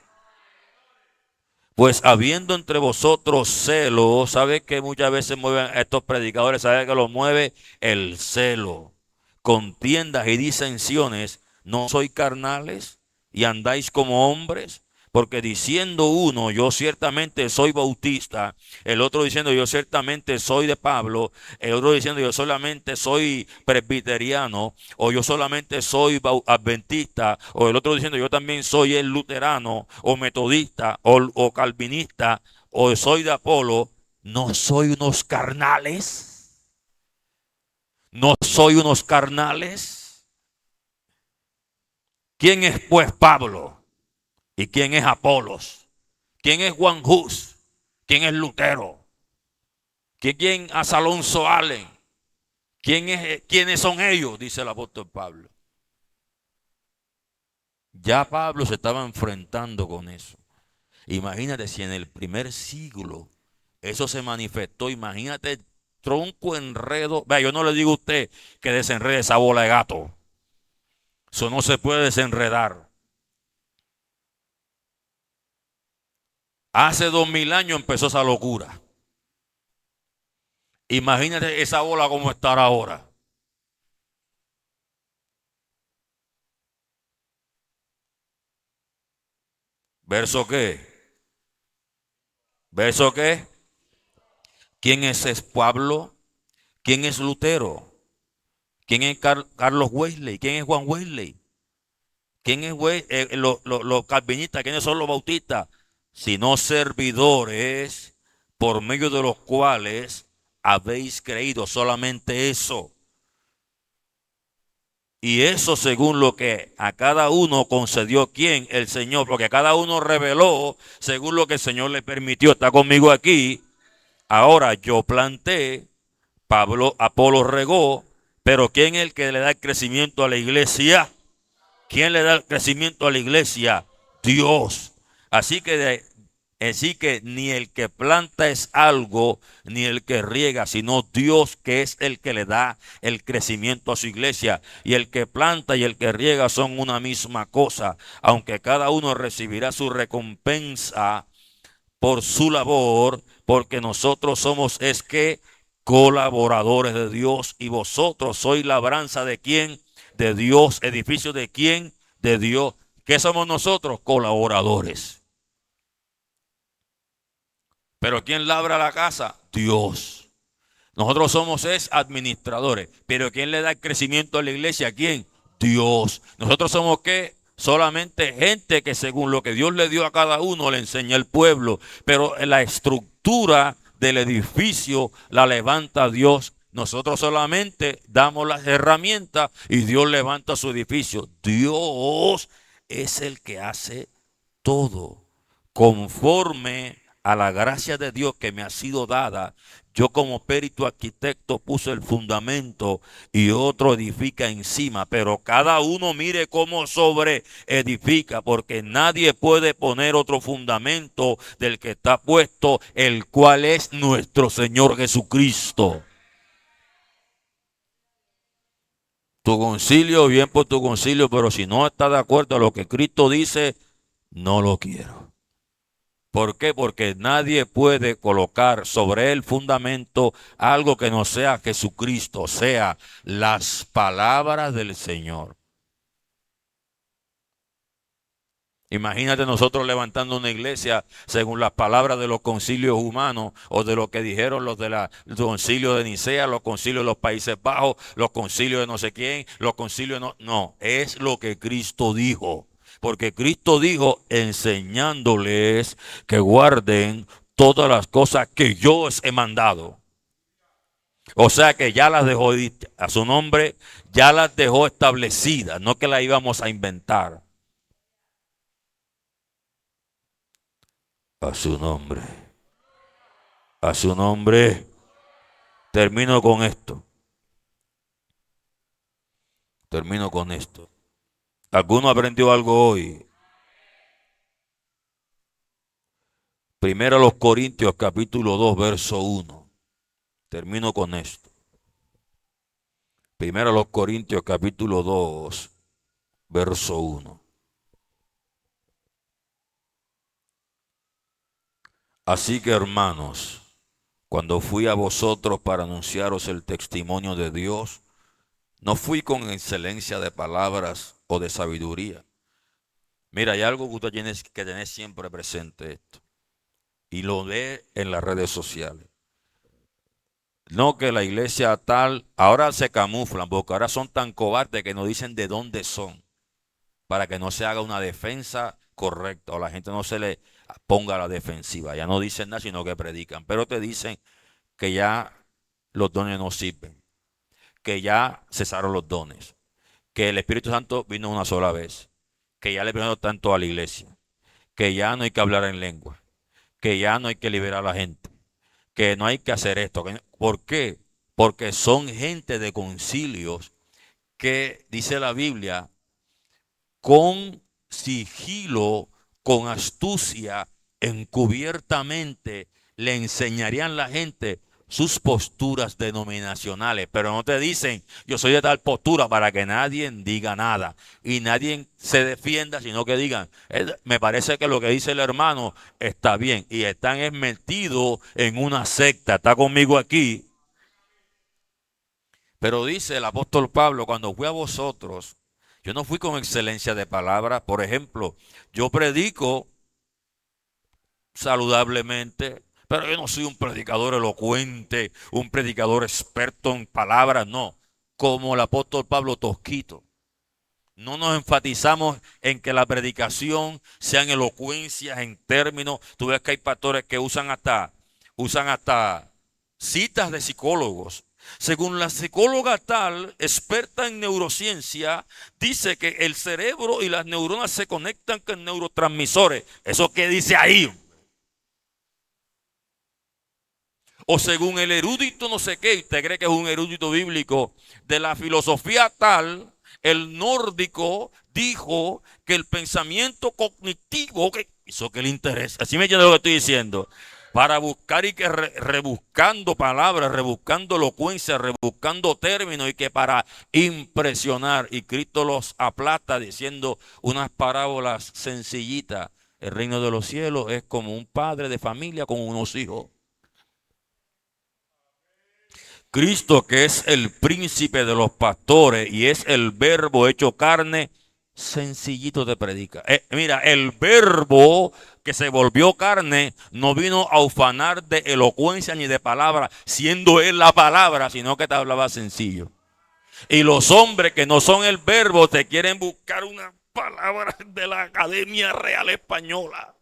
Pues habiendo entre vosotros celo, ¿sabe que muchas veces mueven a estos predicadores? ¿Sabe que los mueve? El celo. Contiendas y disensiones, ¿no sois carnales y andáis como hombres? Porque diciendo uno, yo ciertamente soy bautista, el otro diciendo, yo ciertamente soy de Pablo, el otro diciendo, yo solamente soy presbiteriano, o yo solamente soy adventista, o el otro diciendo, yo también soy el luterano, o metodista, o calvinista, o soy de Apolo. No soy unos carnales, no soy unos carnales. ¿Quién es pues Pablo? ¿Y quién es Apolos? ¿Quién es Juan Hus? ¿Quién es Lutero? ¿Quién es Alonso Allen? ¿Quiénes son ellos? Dice el apóstol Pablo. Ya Pablo se estaba enfrentando con eso. Imagínate si en el primer siglo eso se manifestó. Imagínate el tronco enredo. Vea, yo no le digo a usted que desenrede esa bola de gato. Eso no se puede desenredar. Hace 2000 años empezó esa locura. Imagínate esa bola como estará ahora. ¿Verso qué? ¿Verso qué? ¿Quién es Pablo? ¿Quién es Lutero? ¿Quién es Carlos Wesley? ¿Quién es Juan Wesley? ¿Quién es los calvinistas? ¿Quiénes son los bautistas? Sino servidores por medio de los cuales habéis creído. Solamente eso. Y eso según lo que a cada uno concedió quién, el Señor, porque a cada uno reveló según lo que el Señor le permitió. Está conmigo aquí. Ahora yo planté, Pablo, Apolo regó, pero ¿quién es el que le da el crecimiento a la iglesia? ¿Quién le da el crecimiento a la iglesia? Dios. Así que, así que ni el que planta es algo, ni el que riega, sino Dios, que es el que le da el crecimiento a su iglesia. Y el que planta y el que riega son una misma cosa, aunque cada uno recibirá su recompensa por su labor, porque nosotros somos es que colaboradores de Dios, y vosotros sois labranza de quién, de Dios, edificio de quién, de Dios. ¿Qué somos nosotros? Colaboradores. Pero ¿quién labra la casa? Dios. Nosotros somos es administradores. Pero ¿quién le da el crecimiento a la iglesia? ¿Quién? Dios. Nosotros somos ¿qué? Solamente gente que según lo que Dios le dio a cada uno le enseña al pueblo. Pero la estructura del edificio la levanta Dios. Nosotros solamente damos las herramientas y Dios levanta su edificio. Dios es el que hace todo conforme a la gracia de Dios que me ha sido dada. Yo como perito arquitecto puse el fundamento y otro edifica encima, pero cada uno mire cómo sobre edifica, porque nadie puede poner otro fundamento del que está puesto, el cual es nuestro Señor Jesucristo. Tu concilio, bien por tu concilio, pero si no está de acuerdo a lo que Cristo dice, no lo quiero. ¿Por qué? Porque nadie puede colocar sobre el fundamento algo que no sea Jesucristo, sea las palabras del Señor. Imagínate nosotros levantando una iglesia según las palabras de los concilios humanos o de lo que dijeron los del concilio de Nicea, los concilios de los Países Bajos, los concilios de no sé quién, los concilios de no, es lo que Cristo dijo. Porque Cristo dijo enseñándoles que guarden todas las cosas que yo os he mandado. O sea que ya las dejó a su nombre, ya las dejó establecidas, no que las íbamos a inventar. A su nombre. A su nombre. Termino con esto. Termino con esto. ¿Alguno aprendió algo hoy? Primero los Corintios capítulo 2 verso 1. Termino con esto. Primero los Corintios capítulo 2 verso 1. Así que hermanos, cuando fui a vosotros para anunciaros el testimonio de Dios, no fui con excelencia de palabras o de sabiduría. Mira, hay algo que usted tiene que tener siempre presente esto. Y lo ve en las redes sociales. No que la iglesia tal, ahora se camuflan, porque ahora son tan cobardes que no dicen de dónde son, para que no se haga una defensa correcta o la gente no se le ponga a la defensiva. Ya no dicen nada, sino que predican. Pero te dicen que ya los dones no sirven, que ya cesaron los dones, que el Espíritu Santo vino una sola vez, que ya le vino tanto a la iglesia, que ya no hay que hablar en lengua, que ya no hay que liberar a la gente, que no hay que hacer esto. ¿Por qué? Porque son gente de concilios que, dice la Biblia, con sigilo, con astucia, encubiertamente, le enseñarían a la gente sus posturas denominacionales, pero no te dicen, yo soy de tal postura para que nadie diga nada y nadie se defienda, sino que digan, me parece que lo que dice el hermano está bien y están metidos en una secta, está conmigo aquí. Pero dice el apóstol Pablo, cuando fui a vosotros, yo no fui con excelencia de palabra. Por ejemplo, yo predico saludablemente, pero yo no soy un predicador elocuente, un predicador experto en palabras, no. Como el apóstol Pablo Tosquito. No nos enfatizamos en que la predicación sean elocuencias en términos. Tú ves que hay pastores que usan hasta citas de psicólogos. Según la psicóloga tal, experta en neurociencia, dice que el cerebro y las neuronas se conectan con neurotransmisores. ¿Eso qué dice ahí? O según el erudito no sé qué, usted cree que es un erudito bíblico de la filosofía tal, el nórdico dijo que el pensamiento cognitivo, que eso que le interesa, así me entiende lo que estoy diciendo, para buscar y que rebuscando palabras, rebuscando elocuencia, rebuscando términos y que para impresionar, y Cristo los aplasta diciendo unas parábolas sencillitas. El reino de los cielos es como un padre de familia con unos hijos. Cristo, que es el príncipe de los pastores y es el verbo hecho carne, sencillito te predica. Mira, el verbo que se volvió carne no vino a ufanar de elocuencia ni de palabra, siendo él la palabra, sino que te hablaba sencillo. Y los hombres que no son el verbo te quieren buscar una palabra de la Academia Real Española.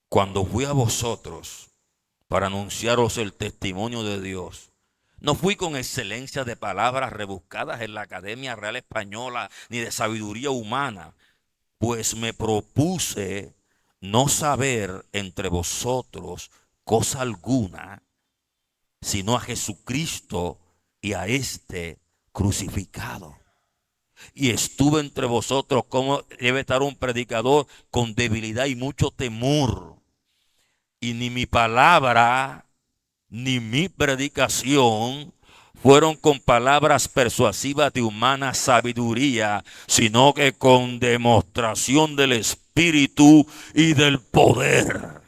Cuando fui a vosotros para anunciaros el testimonio de Dios, no fui con excelencia de palabras rebuscadas en la Academia Real Española ni de sabiduría humana, pues me propuse no saber entre vosotros cosa alguna, sino a Jesucristo y a este crucificado. Y estuve entre vosotros como debe estar un predicador con debilidad y mucho temor. Y ni mi palabra ni mi predicación fueron con palabras persuasivas de humana sabiduría, sino que con demostración del Espíritu y del poder.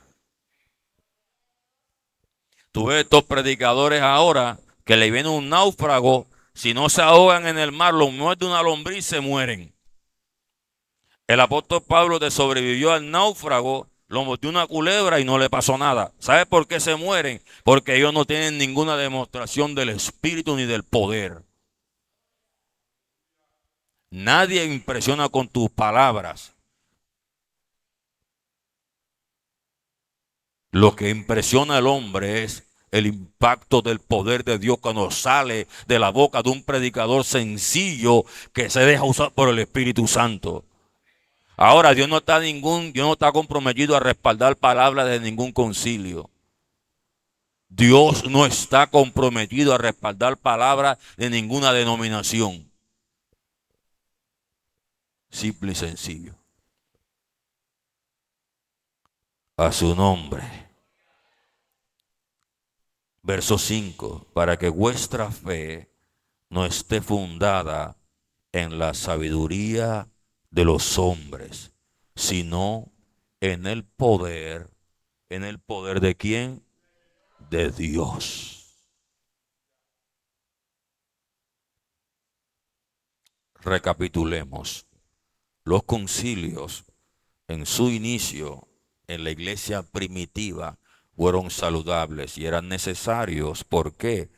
Tú ves estos predicadores ahora que le viene un náufrago, si no se ahogan en el mar, los muertos de una lombriz se mueren. El apóstol Pablo te sobrevivió al náufrago, lo mordió una culebra y no le pasó nada. ¿Sabes por qué se mueren? Porque ellos no tienen ninguna demostración del Espíritu ni del poder. Nadie impresiona con tus palabras. Lo que impresiona al hombre es el impacto del poder de Dios cuando sale de la boca de un predicador sencillo que se deja usar por el Espíritu Santo. Ahora, Dios no está comprometido a respaldar palabras de ningún concilio. Dios no está comprometido a respaldar palabras de ninguna denominación. Simple y sencillo. A su nombre. Verso 5. Para que vuestra fe no esté fundada en la sabiduría de los hombres, sino en el poder. ¿En el poder de quién? De Dios. Recapitulemos. Los concilios en su inicio en la iglesia primitiva fueron saludables y eran necesarios. ¿Por qué?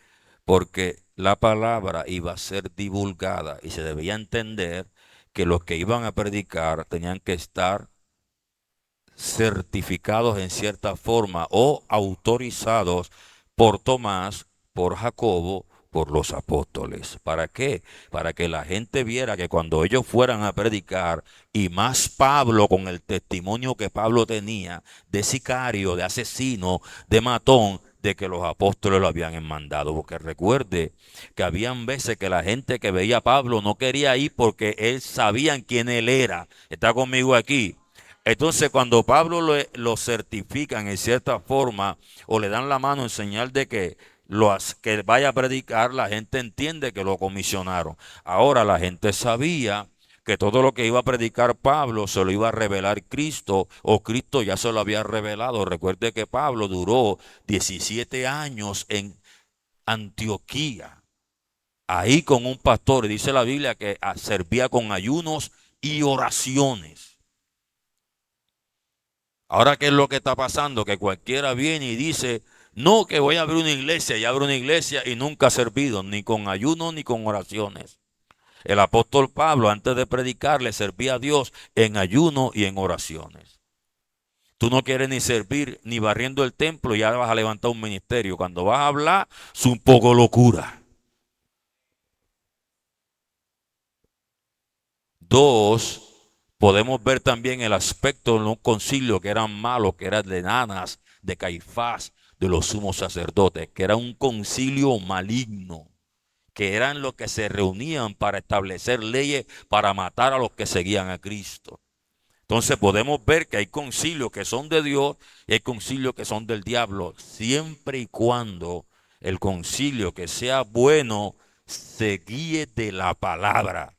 Porque la palabra iba a ser divulgada y se debía entender que los que iban a predicar tenían que estar certificados en cierta forma o autorizados por Tomás, por Jacobo, por los apóstoles. ¿Para qué? Para que la gente viera que cuando ellos fueran a predicar, y más Pablo con el testimonio que Pablo tenía de sicario, de asesino, de matón, de que los apóstoles lo habían mandado. Porque recuerde que habían veces que la gente que veía a Pablo no quería ir porque él sabían quién él era. ¿Está conmigo aquí? Entonces, cuando Pablo lo certifican en cierta forma o le dan la mano en señal de que vaya a predicar, la gente entiende que lo comisionaron. Ahora, la gente sabía que todo lo que iba a predicar Pablo se lo iba a revelar Cristo, o Cristo ya se lo había revelado. Recuerde que Pablo duró 17 años en Antioquía, ahí con un pastor. Dice la Biblia que servía con ayunos y oraciones. Ahora, ¿qué es lo que está pasando? Que cualquiera viene y dice, no, que voy a abrir una iglesia, y abre una iglesia y nunca ha servido, ni con ayuno ni con oraciones. El apóstol Pablo, antes de predicar, le servía a Dios en ayuno y en oraciones. Tú no quieres ni servir ni barriendo el templo y ya vas a levantar un ministerio. Cuando vas a hablar, es un poco locura. Dos, podemos ver también el aspecto de un concilio que eran malos, que eran de Anás, de Caifás, de los sumos sacerdotes, que era un concilio maligno, que eran los que se reunían para establecer leyes para matar a los que seguían a Cristo. Entonces podemos ver que hay concilios que son de Dios y hay concilios que son del diablo, siempre y cuando el concilio que sea bueno se guíe de la palabra,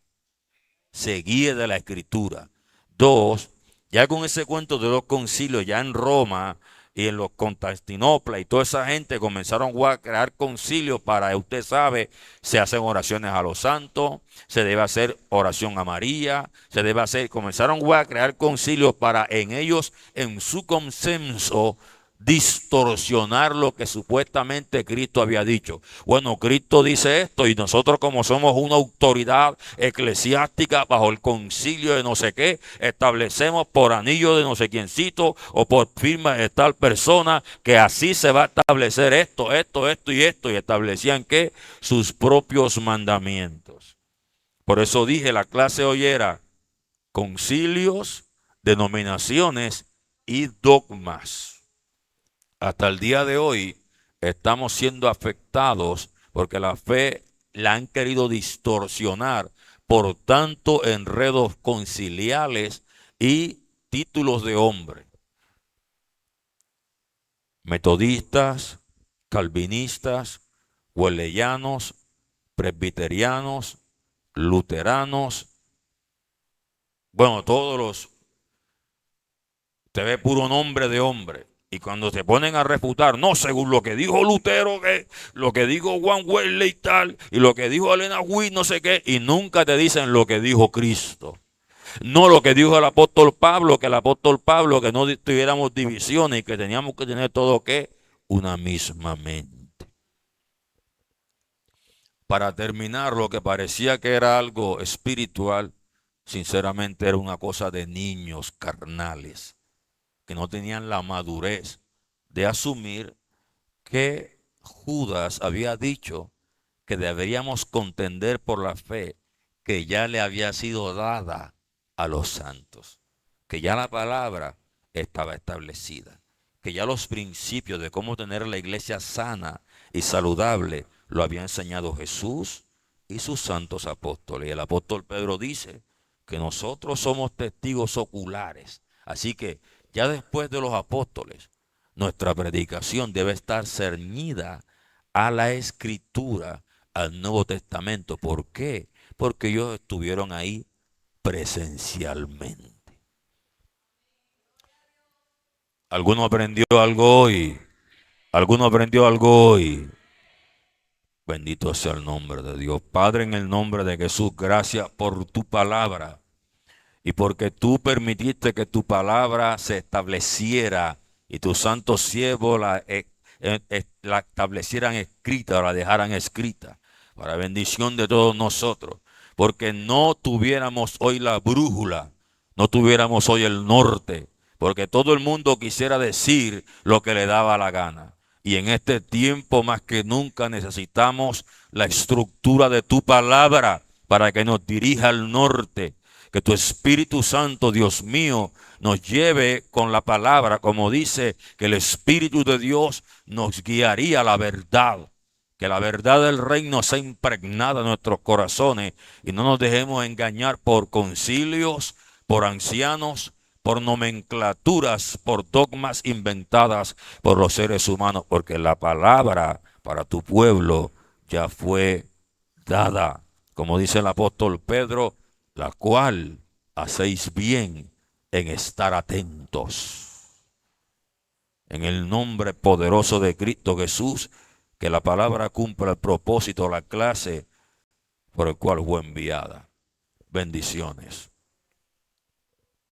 se guíe de la escritura. Dos, ya con ese cuento de los concilios, ya en Roma y en los Constantinopla y toda esa gente comenzaron a crear concilios para, usted sabe, se hacen oraciones a los santos, se debe hacer oración a María, se debe hacer, comenzaron a crear concilios para en ellos, en su consenso, distorsionar lo que supuestamente Cristo había dicho. Bueno, Cristo dice esto y nosotros, como somos una autoridad eclesiástica bajo el concilio de no sé qué, establecemos por anillo de no sé quiéncito o por firma de tal persona que así se va a establecer esto, esto y esto, y establecían que sus propios mandamientos. Por eso dije, la clase hoy era concilios, denominaciones y dogmas. Hasta el día de hoy estamos siendo afectados porque la fe la han querido distorsionar por tanto enredos conciliales y títulos de hombre. Metodistas, calvinistas, wesleyanos, presbiterianos, luteranos, bueno, usted ve puro nombre de hombre. Y cuando se ponen a refutar, no, según lo que dijo Lutero, que lo que dijo Juan Wesley y tal, y lo que dijo Elena White, no sé qué, y nunca te dicen lo que dijo Cristo. No lo que dijo el apóstol Pablo, que no tuviéramos divisiones y que teníamos que tener todo que una misma mente. Para terminar, lo que parecía que era algo espiritual, sinceramente era una cosa de niños carnales, que no tenían la madurez de asumir que Judas había dicho que deberíamos contender por la fe que ya le había sido dada a los santos, que ya la palabra estaba establecida, que ya los principios de cómo tener la iglesia sana y saludable lo había enseñado Jesús y sus santos apóstoles. Y el apóstol Pedro dice que nosotros somos testigos oculares. Así que ya después de los apóstoles, nuestra predicación debe estar ceñida a la Escritura, al Nuevo Testamento. ¿Por qué? Porque ellos estuvieron ahí presencialmente. ¿Alguno aprendió algo hoy? ¿Alguno aprendió algo hoy? Bendito sea el nombre de Dios. Padre, en el nombre de Jesús, gracias por tu palabra y porque tú permitiste que tu palabra se estableciera y tus santos siervos la establecieran escrita o la dejaran escrita para bendición de todos nosotros. Porque no tuviéramos hoy la brújula, no tuviéramos hoy el norte, porque todo el mundo quisiera decir lo que le daba la gana. Y en este tiempo más que nunca necesitamos la estructura de tu palabra para que nos dirija al norte. Que tu Espíritu Santo, Dios mío, nos lleve con la palabra, como dice que el Espíritu de Dios nos guiaría a la verdad. Que la verdad del reino sea impregnada en nuestros corazones y no nos dejemos engañar por concilios, por ancianos, por nomenclaturas, por dogmas inventadas por los seres humanos, porque la palabra para tu pueblo ya fue dada, como dice el apóstol Pedro, la cual hacéis bien en estar atentos. En el nombre poderoso de Cristo Jesús, que la palabra cumpla el propósito, la clase por el cual fue enviada. Bendiciones.